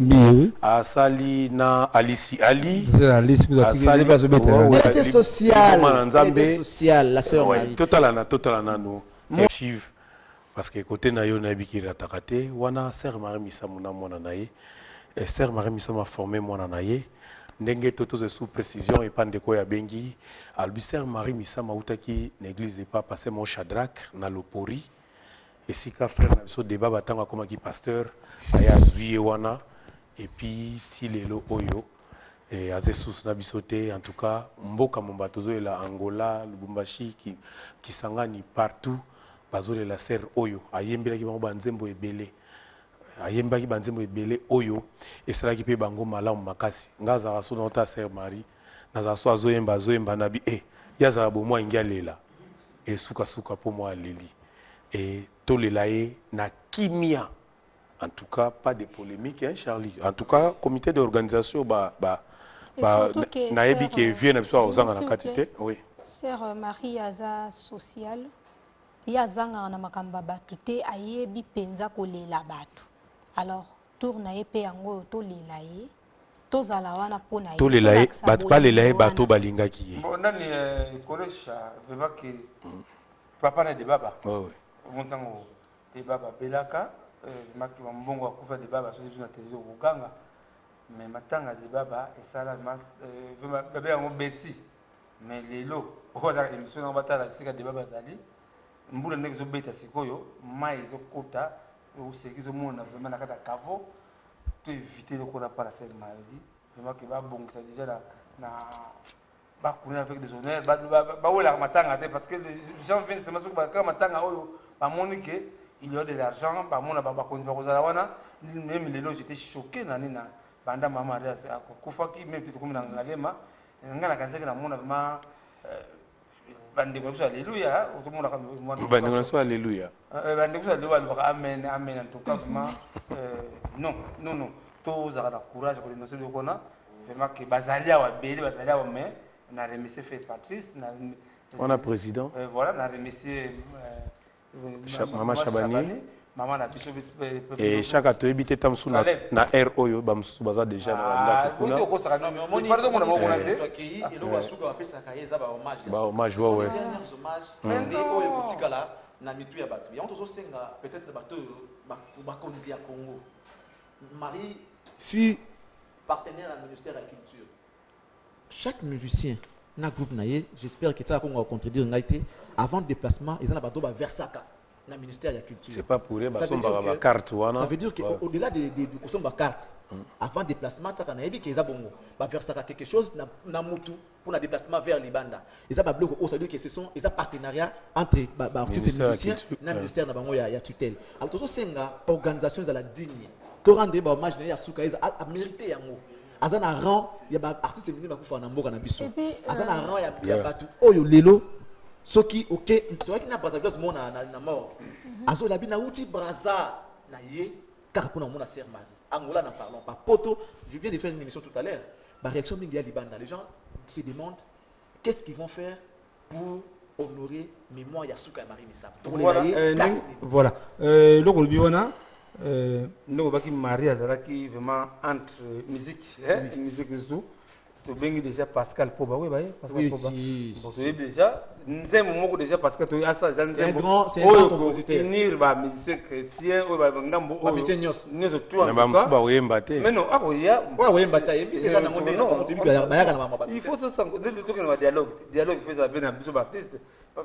asali na Alice Ali asali était social la sœur Marie total nano archive parce que côté na yo na bikira takate wana Sœur Marie Missamou na mona na ye Sœur Marie Missamou a formé mona na ye ndenge toto sous précision et pandeko ya bengi albi Sœur Marie Missamou utaki l'église de Papa c'est mon Shadrach na Lopori. Et si ka frère na biso débat batanga comme qui pasteur aya zuye wana et puis ti lelo oyo et azesus na bisoté en tout cas mboka mombatozo et la Angola Lubumbashi qui sangani partout bazole la sœur oyo ayembela ki bango banzembo ebele ayembaki banzembo ebele oyo et sala ki pe bango malamu makasi ngaza raso na ta Sœur Marie na za so azoyemba nabi yaza bo moi ngialela et suka pour moi leli et tous les laïcs na kimia en tout cas pas de polémique hein Charlie en tout cas comité d'organisation naebi qui vient na biso ozanga na katité oui Sœur Marie aza social yazanga na makamba batu te ayebi penza kolela batu alors tourna epe yango to lelaye tozala wana pona to lelaye batu ba lelaye batu balingaki ye bon nani koresha vema que papa na de baba oui montango de baba belaka maki mbongo akufa de baba so na télévision kuganga mais matanga de baba et ça la mas bébé yango besi mais lelo ola émission na batala sika de baba zali mbula ndeko zo beta sikoyo mai zo kota ou sekizo mona vraiment na kata kavo to éviter le kola par la Sœur Marie vraiment que ba bongo ça déjà na ba courir avec des honneurs ba wala matanga parce que les gens viennent c'est maso ba matanga oyo ba monique il y a de l'argent ba mona ba kondiba kozala wana même les loges j'étais choqué na nina banda mama aria kufaki même tout comme na ngalema ngana kanzeke na mona vraiment bande ko alléluia tout monde bande ko alléluia bande ko alléluia amen amen en tout cas vraiment non tous za na courage ko ndose ko na vraiment que bazalia wa beli bazalia wa mais on a remercié Fête Patrice on a président voilà on a remercié Maman Chabani maman na biso et chaque ato habité tamsu na air oyo ba msusu baza déjà na kuna ko saka non mais on fardo mona moko na te qui et lo basuka bapesa ka yeza ba hommage ouais mais oyo kotikala na mitu ya bato ya on tozo senga peut-être bato ba konzi ya Congo Marie fut partenaire à ministère de la culture chaque musicien na groupe naie j'espère que ça va contredire ngaité avant le déplacement ils en a bato ba versaka dans le ministère de la Culture. C'est pas pour eux, ma carte. Ça veut dire qu'au-delà de la carte, avant déplacement, ça a été faire quelque chose dans Moutou pour un déplacement vers Libanda. Et ça veut dire que ce sont des partenariats entre artistes et musiciens dans le ministère de la tutelle. Alors, c'est une organisation qui est digne. Tu rends des hommages à mériter. Azana rang, il y a artistes venus pour faire un mboka na biso. Azana rang, il y a batu. Oyo lelo, soki ok, toi qui n'a pas vu ce monde na mort. Azo labi na outi braza na ye, car pour na Sœur Marie. Angola n'en parlons pas. Poto, je viens de faire une émission tout à l'heure. La réaction d'India Libanda, les gens se demandent qu'est-ce qu'ils vont faire pour honorer mémoire Yasuka et Marie Missa. Voilà. Donc le biwana. Nous avons Marie Azaraki vraiment entre musique et tout. Tu as déjà Pascal Poba, oui, Pascal Poba. Oui, déjà. Nous avons déjà Pascal Poba. C'est un grand compositeur. Unir les musiciens chrétiens, les musiciens nous mais non, il faut se sentir. Dialogue fait ça bien à Bissau Baptiste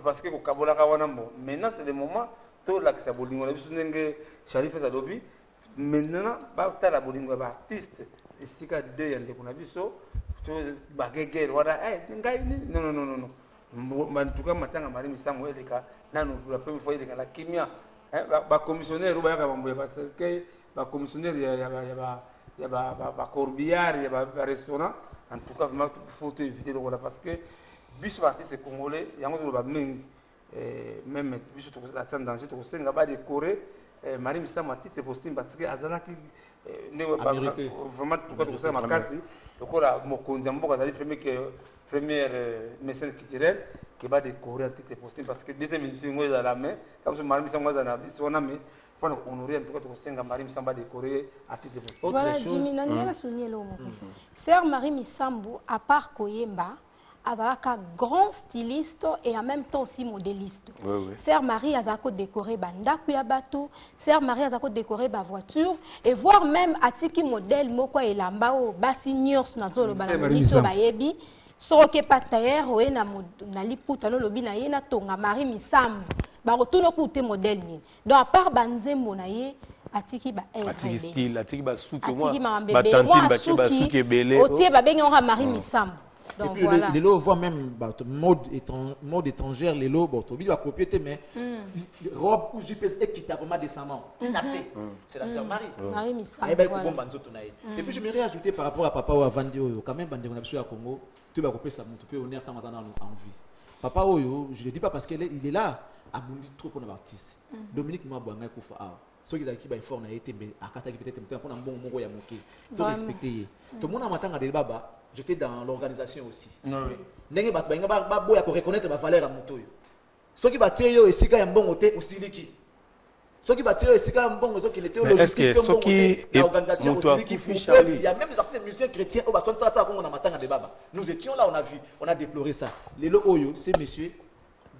parce que maintenant c'est le moment. Tout là que ça bolingo la biso ndenge Sharif Sadobi maintenant ba tala bolingo ba artiste et sika deux yande kuna biso to ba geger wala ngai non en tout cas matanga Marie Misango eleka nanu la première fois eleka la kimia ba commissionnaire ba ka bamboye parce que ba commissionnaire ya ba corbillard ya ba restaurant en tout cas vraiment faut éviter le parce que biso artiste congolais yango ba mingi même la scène danger to senga ba décorer Marie Missama c'est possible parce que azala qui vraiment tout cas to senga makasi lokola mokonzi mboka zali première mécène culturel qui va décorer c'est possible parce que deuxième édition ngo za la main comme ça Marie Missama za na biso na mais pour honorer en tout cas to senga Marie Missama décorer à titre possible autre chose Sœur Marie Missambu à part Koyemba azalaka grand styliste et en même temps aussi modéliste. Sœur Marie azako décoré bandaku ya bato, Sœur Marie azako décoré ba voiture et voire même atiki modèle moko elamba o basignors nazolo banamito bayebi soke patayer o na liputa no lobi na ye na tonga Marie Misambu ba retourno kute modèle ni. Donc à part banzembo na ye atiki ba atiki style atiki ba suki moi ba tantine ba suki ebele otie ba benga on Marie Misambu. Donc, et puis voilà. Les lots voient même mode étrangère, les lots, bon, tu vas copier, mais robe ou GPS équitablement décemment. C'est la Sœur Marie. Marie Missa. Et puis je me ajouter par rapport à Papa ou à Vandio, quand même, on a à Congo, tu vas copier ça, tu peux honneur tant en vie. Papa Oyo, je ne le dis pas parce qu'il est là, à Bundi trop pour un artiste. Dominique Mabouanga Koufa. Ceux qui ont fort n'a été, mais à Kata qui peut-être pour un bon mot à moquer. Tu respecter. Tout le monde a matin à des baba. J'étais dans l'organisation aussi. N'est-ce pas beau à reconnaître ma valeur à Moutoyo. Ceux qui battent et si un bon hôtel aussi liquide. Ceux qui battent et si un bon réseau qui était au logistique, l'organisation aussi il y a même des artistes musiciens chrétiens au bassin de Sata qu'on a matin à des baba. Nous étions là, on a vu, on a déploré ça. Les Oyo, ces messieurs,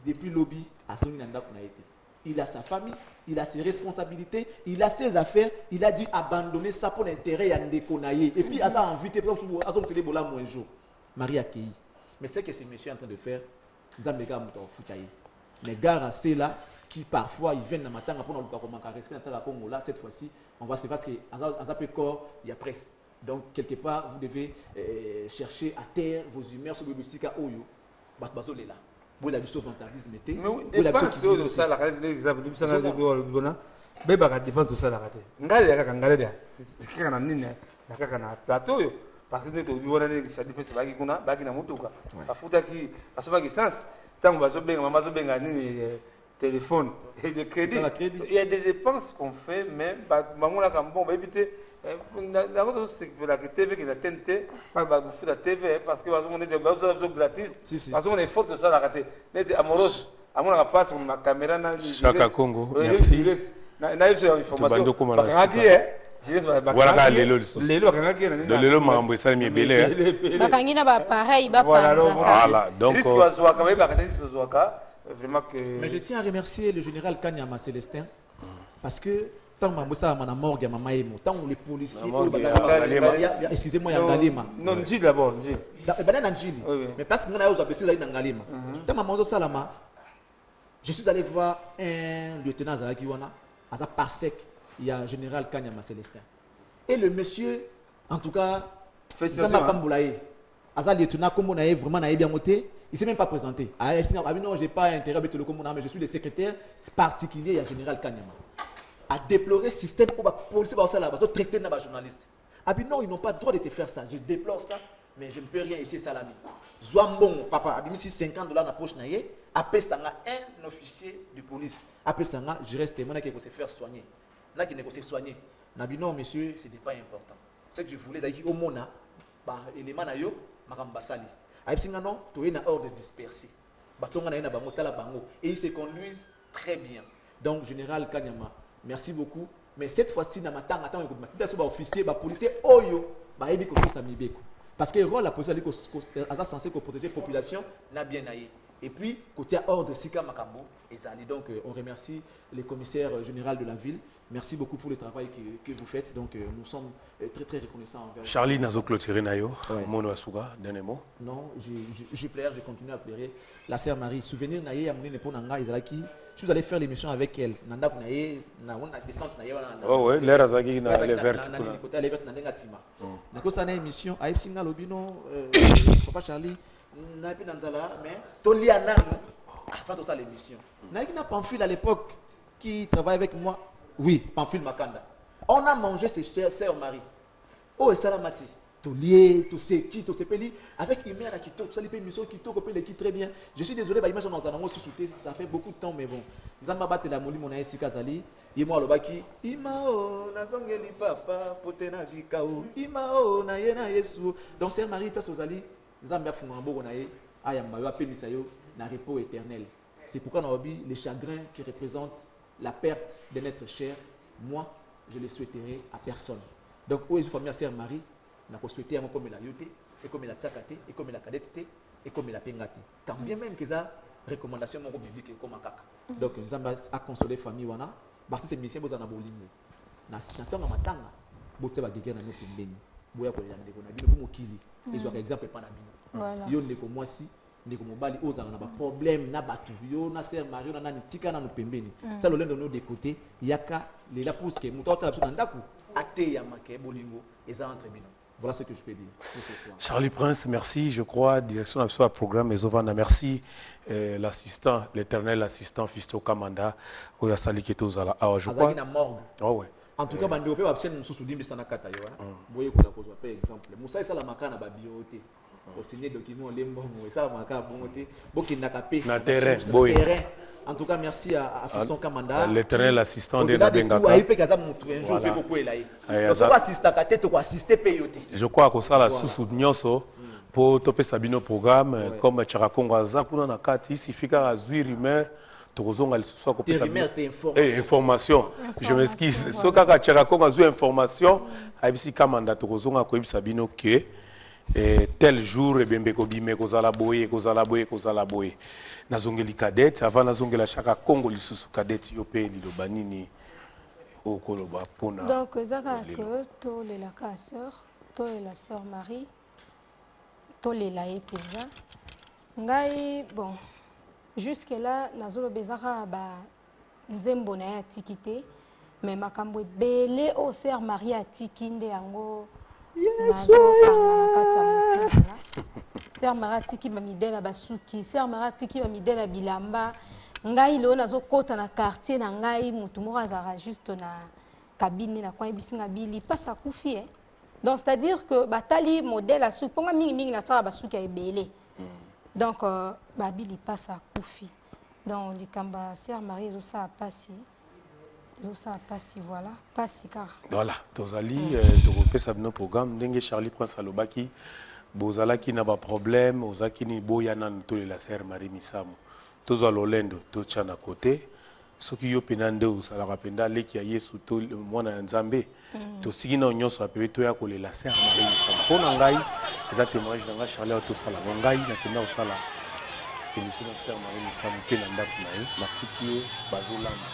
depuis lobby à Soninanda qu'on a été. Il a sa famille, il a ses responsabilités, il a ses affaires, il a dû abandonner ça pour l'intérêt à Ndekonaye. Et puis, il a invité, par exemple, à son célébrer là moins jour. Marie accueillie. Mais c'est que ce monsieur est en train de faire, nous avons des gars qui ont foutaillé. Les gars, c'est là qui parfois, ils viennent dans le matin pour nous respecter dans le Congo. Là, cette fois-ci, on va se faire parce qu'à peu corps, il y a presse. Donc, quelque part, vous devez chercher à terre vos humeurs sur le Bissika Oyo. Batbazo est là. Vous l'avez sauvé en tardisme. Vous l'avez sauvé ça, la raté, l'exemple du salaire de Bona. Bébé a défense de ça, la raté. Ngale a kangalé. C'est qu'il y a un nid, la kakana plateau. Parce que nous avons dit que ça défense va qui kuna, va qui n'a moutuka. A fouta qui, à ce qui sens, tant que vous avez un téléphone et de crédit. Il y a des dépenses qu'on fait, mais on a bon, éviter. La chose c'est que la TV qui est la TNT, pas la TV parce que on est des choses gratis, parce qu'on est faute de ça la rater. Mais amoureuse, à mon pas sur ma caméra na Chaka Congo. Merci. Na eu information. Voilà lelo mambo ça mi belé. Bakangi na ba pareil ba voilà donc vraiment que mais je tiens à remercier le général Kanyama Célestin parce que tant que ça m'a morgue maman et tant les policiers excusez-moi Yangalima non dis d'abord dis mais parce que on a besoin de Yangalima tant maman salama Je suis allé voir un lieutenant Zalakiwana, à sa parsec, il y a général Kanyama Célestin. Et le monsieur, en tout cas, Zama Pamboulaye, à sa lieutenant, comme on a vraiment bien noté, il ne s'est même pas présenté. Ah non, je n'ai pas intérêt avec le commandant, mais je suis le secrétaire particulier, il y a général Kanyama. A déploré le système pour la police, pour traiter les journalistes. Ah non, ils n'ont pas le droit de te faire ça. Je déplore ça, mais je ne peux rien ici, Salami. Zouambon, papa, a mis $50 dans la poche, après ça, un officier de police. Après ça, je reste témoin qui se faire soigner. Là, qui ne se soigner. Non, monsieur, ce n'est pas important. C'est que je voulais dire au Mona, élément na yo, makambasali. Aïpsinga non, tu es ordre dispersé. Et ils se conduisent très bien. Donc, général Kanyama, merci beaucoup. Mais cette fois-ci, dans ma temps, officier, policier, oyo, parce que la police est censée protéger la population, n'a bien aillé. Et puis, côté ordre Sika Makambo, donc on remercie le commissaire général de la ville. Merci beaucoup pour le travail que vous faites. Donc nous sommes très très reconnaissants envers vous. Charlie Nazo clôturé Nayo, Mono Asuga, dernier mot. Non, je pleure, je continue à pleurer. La sœur Marie, souvenir Naye Amouné Neponanga Izalaki, je suis allé faire l'émission avec elle. Nanda Naye, na on a descente Naye. Oh ouais, l'air Azagi na les vertes. Na les vertes Nandenga Sima. Nako sana émission, Aïf Singa Lobino, Papa Charlie. Mais Tolia Nano, avant tout ça l'émission. Naïkina Pamphile à l'époque qui travaille avec moi. Oui, Pamphile Makanda. On a mangé ses sœurs Marie. Oh, et Salamati. Tolier, tout ce qui, tout ce pays. Avec une mère qui toque, ça les émission qui toque, qui très bien. Je suis désolé, l'image dans un angle sous-souté, ça fait beaucoup de temps, mais bon. Nzamba batte la moli, mon aïsi Kazali. Ima Lobaki. Imao, Nazongeli papa, potena vikao. Imao, Nayena Yesu. Donc, sœur Marie, place aux alliés. Nzamba Fungambo, Naye, Ayamayo, Apemisayo, na repos éternel. C'est pourquoi dans les chagrins qui représentent la perte de notre chair, moi, je ne le souhaiterai à personne. Donc, où est-ce que ma sœur Marie n'a pas souhaité à moi comme la yoté, et comme la tsakate, et comme la cadette, et comme la pengate. Tant bien même que ça, recommandation mon biblique comme un caca. Donc, nous avons à consoler la famille, parce que c'est mission pour nous bolingo. Na satonga matanga, bote ba gege na nyoto mbeni. Boya ko yande ko na bino ko mokili. Ils ont exemple pas na bino. Yo ndeko mwasi ndeko mobali ozanga na ba problème na batu yo na sœur Marie na tika na no pembeni ça le lendo no de côté yaka les la pousse que muto ta na ndaku ate ya make bolingo eza entre bino. Voilà ce que je peux dire ce soir. Charlie Prince, merci. Je crois direction absolue programme Ezovana, merci. L'assistant, l'éternel assistant Fisto Kamanda oya sali ketozala. Ah je crois. Oh ouais. En tout cas, bande opé va chaîne mususu dimbi sana kata yo. Boye ko la kozwa par exemple. Musa isa la makana ba bioté. Au signer document lembo ça makana bongoté. Bokinda kapé. Na terrain, boye. En tout cas, merci à Fiston Kamanda. L'éternel assistant de la Bengaka. Je crois que ça la sous-soutenance pour topé Sabino programme comme Tcharakongo Azakuna na kati sifika azui rumeur tozonga lisusu ko pesa information. Je m'excuse. Ce kaka Tcharakongo azui information abisi Kamanda tozonga ko Sabino que tel jour ebembe ko bime ko zala boye nazongeli cadette avant nazongela chaka Congo lisusu cadette yo pe liloba nini okoloba pona. Donc ezaka que to le la sœur to la sœur Marie to le la epeza ngai bon jusque là nazolo bezaka ba nzembo na ya tikité mais makambo ebele o sœur Marie atikinde yango yes sœur Marie tiki bamidela basuki sœur Marie tiki bamidela bilamba ngai lo nazo kota na quartier na ngai mutu moko azara juste na cabine na kwa bisinga bili pasa kufi donc c'est à dire que batali modèle asu ponga mingi na tsara basuki ebele donc babili pasa kufi donc likamba sœur Marie zo sa passi voilà passi car voilà tozali tokopesa bino programme ndenge Charlie Prince alobaki bozalaki na ba problème ozaki ni boyana to la sœur Marie Misamu tozwa lolendo to tchana côté soki yo penande osala penda leki ya Yesu to mwana ya Nzambe to siki na nyonso apebe to ya kolela sœur Marie Misamu pona ngai exactement je nga Charlie to sala ngai na tena osala émission de sœur Marie Misamu penanda na futie bazolama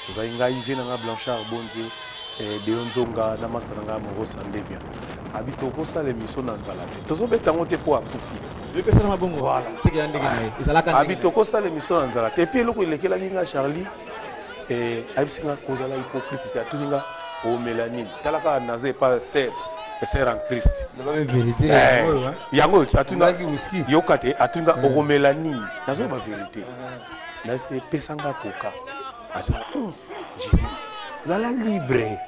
tozali ngai vena nga Blanchard Bonze Deonzonga na masanga moro sandebia. Habito ko sa l'émission na nzala. Tozo betango te po akufi. Le pesa na bongo. Voilà. C'est qu'il y a ndenge na ye. Ezalaka ndenge. Habito ko sa l'émission na nzala. Et puis loko ilekela ninga Charlie abisinga kozala hypocrite ya tuninga o Mélanie. Talaka naze pas ser en Christ. La vérité. Yango atunga yokate atunga o Mélanie. Nazo ba vérité. Na se pesanga koka. Atunga zala libre.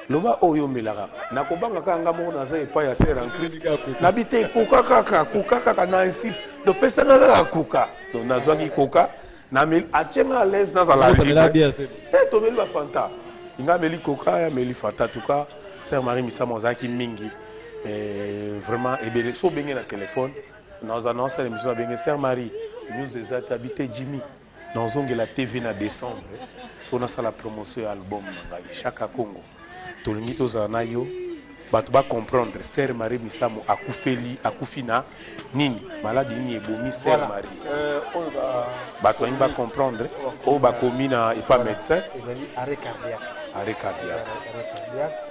Loba oyo melaka. Nakobanga kanga mo na za epa ya ser en Christ. Nabite koka kaka na insiste. Do pesanga kaka koka. Do nazwaki koka. Namel atienga à l'aise dans la vie. To meli ba fanta. Inga meli koka ya meli fanta tuka. Sœur Marie Missamo zaki mingi. Vraiment ebele so bengi na téléphone. Nous annonçons l'émission à bengi Sœur Marie. Nous des habité Jimmy. Nous onge la TV na décembre. On a la promotion album chaque Congo. Tolingi tozana yo. Bato ba comprendre Sœur Marie Missamo akufeli akufina nini maladie ni ebomi Sœur Marie bato ba comprendre o ba komina et pas médecin arrêt cardiaque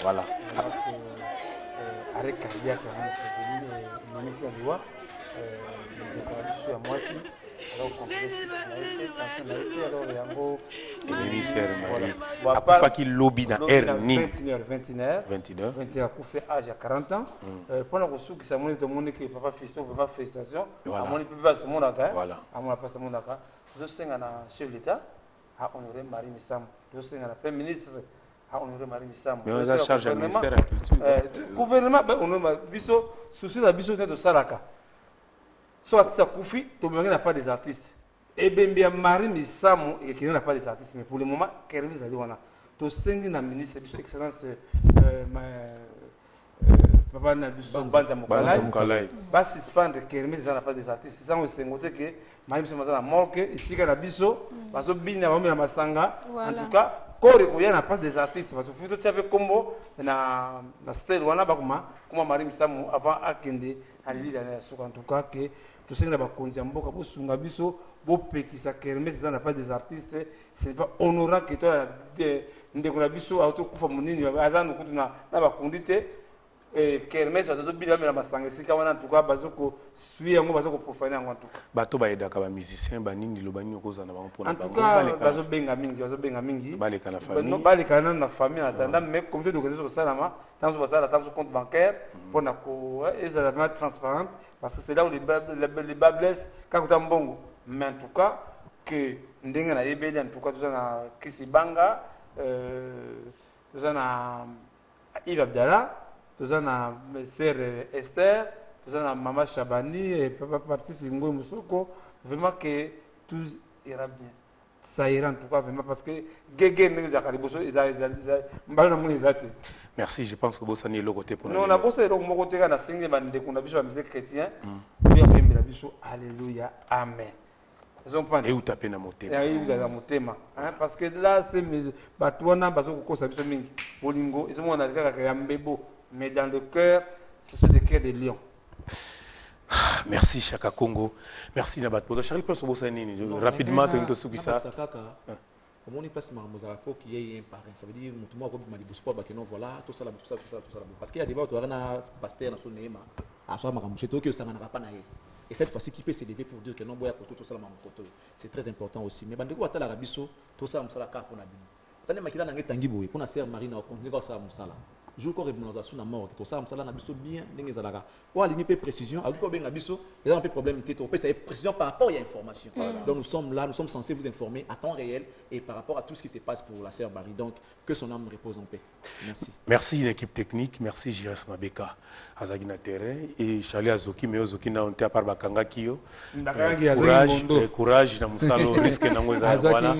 voilà arrêt cardiaque akufaki lobi na air nini 21 akufi âge à 40 ans mpona kosukisa moni tomoni ke papa Fiston vraiment félicitation amoni mpe basi tomonaka amona mpasi amonaka tozosenga na chef de l'état ahonoré Marie Missamo tozosenga na premier ministre ahonoré Marie Missamo gouvernement honore biso souci na biso te tosalaka so atisa kufi tobangi na pas des artistes et bien Marie Missamo et qui n'a pas des artistes mais pour le moment Kervis a dit on a to sengi na ministre biso excellence papa na biso Banza Mukalai ba suspendre Kervis n'a pas des artistes ça on sengote que Marie Missamo za na morque ici ka na biso baso bina ba na masanga en tout cas kore ko yana pas des artistes parce que faut tu avec combo na style wana ba kuma Marie Missamo avant akende ali na suka en tout cas que tout ce qui n'a pas conscient mboka bo sunga biso bo pekisa Kermesse ça n'a pas des artistes c'est pas honorant que toi ndeko na biso auto kufa munini azana kutuna na ba kondite Kermesse bazo bila mela masanga sika wana en tout cas bazoko suya ngo bazoko profane ngo en tout cas bato ba edaka ba musicien ba nini lobani okoza na ba mpona en tout cas bazo benga mingi baleka na famille baleka na famille attendant mais comme tu dois salama dans son compte bancaire pour na ko exactement transparent parce que c'est là où les bas blessent quand tu as mbongo mais en tout cas que ndenga na yebeli en tout cas tout ça na Kisibanga tout ça na Yves Abdallah tout ça na sœur Esther tout ça na maman Chabani et papa Patrice Ngoy Musoko vraiment que tout ira bien ça ira en tout cas vraiment parce que merci je pense que vous avez le côté pour nous. Non, la bosse est le côté quand la single bande qu'on a besoin de musique chrétien. Oui, on a besoin alléluia amen. Et où taper na motema. Et où dans motema, hein parce que là c'est batouana parce que ko sabiso mingi. Bolingo, ils sont on a ka mbebo mais dans le cœur, ce sont des cœurs de lion. Merci Chaka Congo. Merci Nabat. Charlie peut se bosser rapidement tu ce qui ça. Comment on y passe il faut qu'il y ait un parrain. Ça veut dire que tout le monde a dit que non voilà tout ça parce qu'il y a des débat autour pasteur dans son néma à soi maramouché que ça n'en va pas naïf. Et cette fois-ci qui peut s'élever pour dire que non boya tout ça c'est très important aussi. Mais bandeko atala rabiso tout ça musala ka pour na bino. Tane makila na ngetangi boye pour na sœur Marina au compte ça musala. Jour qu'on rémunération na mort tout ça musala na biso bien ndenge zalaka. Ou aligner peu précision, a ko benga biso, il y a un peu problème této, peut c'est précision par rapport à l'information. Donc nous sommes là, nous sommes censés vous informer à temps réel et par rapport à tout ce qui se passe pour la sœur Marie. Donc que son âme repose en paix. Merci. Merci l'équipe technique, merci Jires Mabeka, Azagina terrain et Charlie Azoki mais Azoki na onte par bakanga kiyo. Courage na musalo risque na ngoza voilà.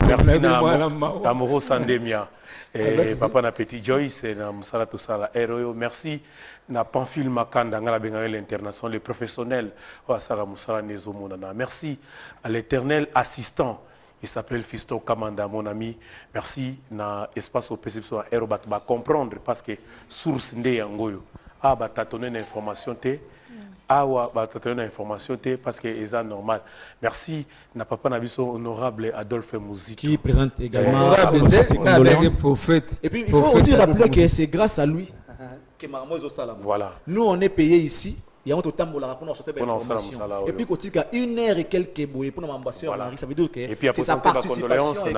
Merci na Moro Sandemia et papa na Petit Joyce na musala to sala héros. Merci na Pamphile Makanda ngala benga l'international les professionnels wa sara musala nezo monana. Merci à l'éternel assistant. Il s'appelle Fiston Kamanda, mon ami. Merci na espace au perception aérobat va comprendre parce que source ndé yangoyo ah bah t'as donné une information t ah ouais bah t'as donné une information t parce que c'est normal. Merci n'a papa Nabiso honorable Adolphe Mouziki qui présente également ses condoléances. Et puis il faut aussi rappeler que c'est grâce à lui que Marmoz au Salam. Voilà. Nous on est payé ici. Il y a un temps pour la information. Et puis quand il y a 1 heure et quelques boyaux pour l'ambassadeur Marie, ça veut dire que c'est sa participation et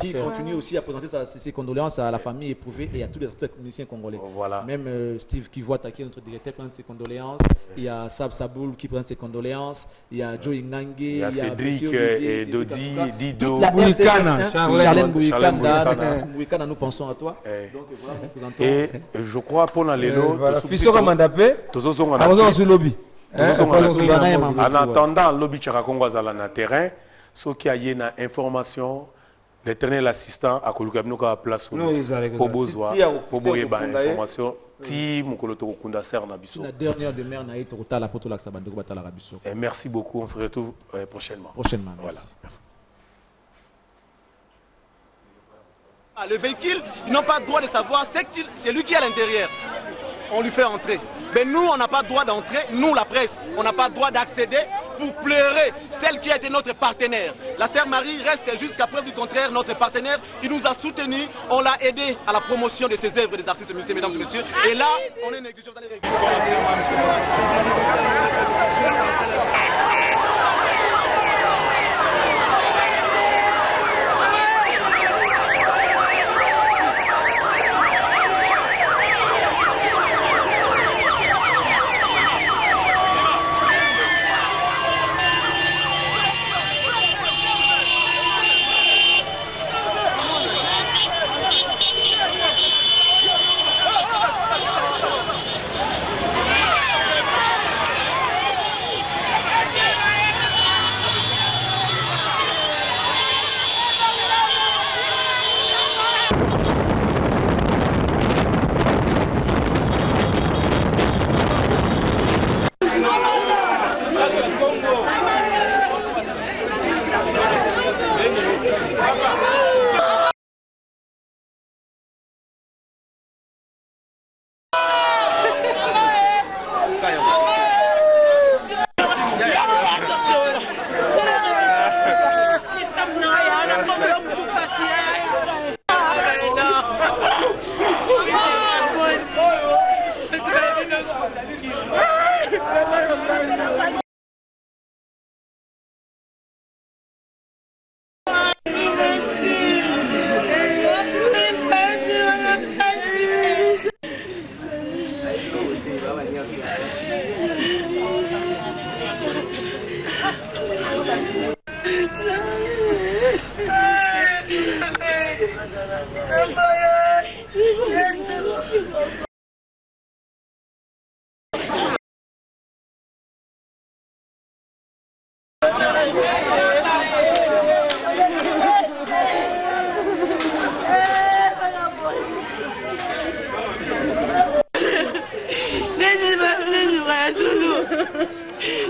qui continue aussi à présenter ses condoléances à la famille éprouvée et à tous les autres musiciens congolais. Voilà. Même Steve Kivoata qui est notre directeur présente ses condoléances. Il y a Sab Saboul qui présente ses condoléances. Il y a Joe Inangue. Il y a Cédric et Dodi, Dido, Charlène Bouikana, nous pensons à toi. Donc voilà, nous présentons. Et je crois pour l'élo. En attendant, lobby Tcharakongo à la terrain, ce qui a une information, l'éternel assistant à Kolukabinoka à place pour besoin, pour information, la dernière de mer n'a été la photo là, et merci beaucoup, on se retrouve prochainement. Prochainement, merci. Voilà. Le véhicule, ils n'ont pas le droit de savoir, c'est lui qui est à l'intérieur. On lui fait entrer. Mais nous, on n'a pas le droit d'entrer, nous, la presse, on n'a pas le droit d'accéder pour pleurer celle qui a été notre partenaire. La sœur Marie reste jusqu'à preuve du contraire notre partenaire. Il nous a soutenus, on l'a aidé à la promotion de ses œuvres des artistes musiciens, mesdames et messieurs. Et là, on est négligé. Vous allez régler.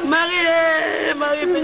Marie, Marie, Marie,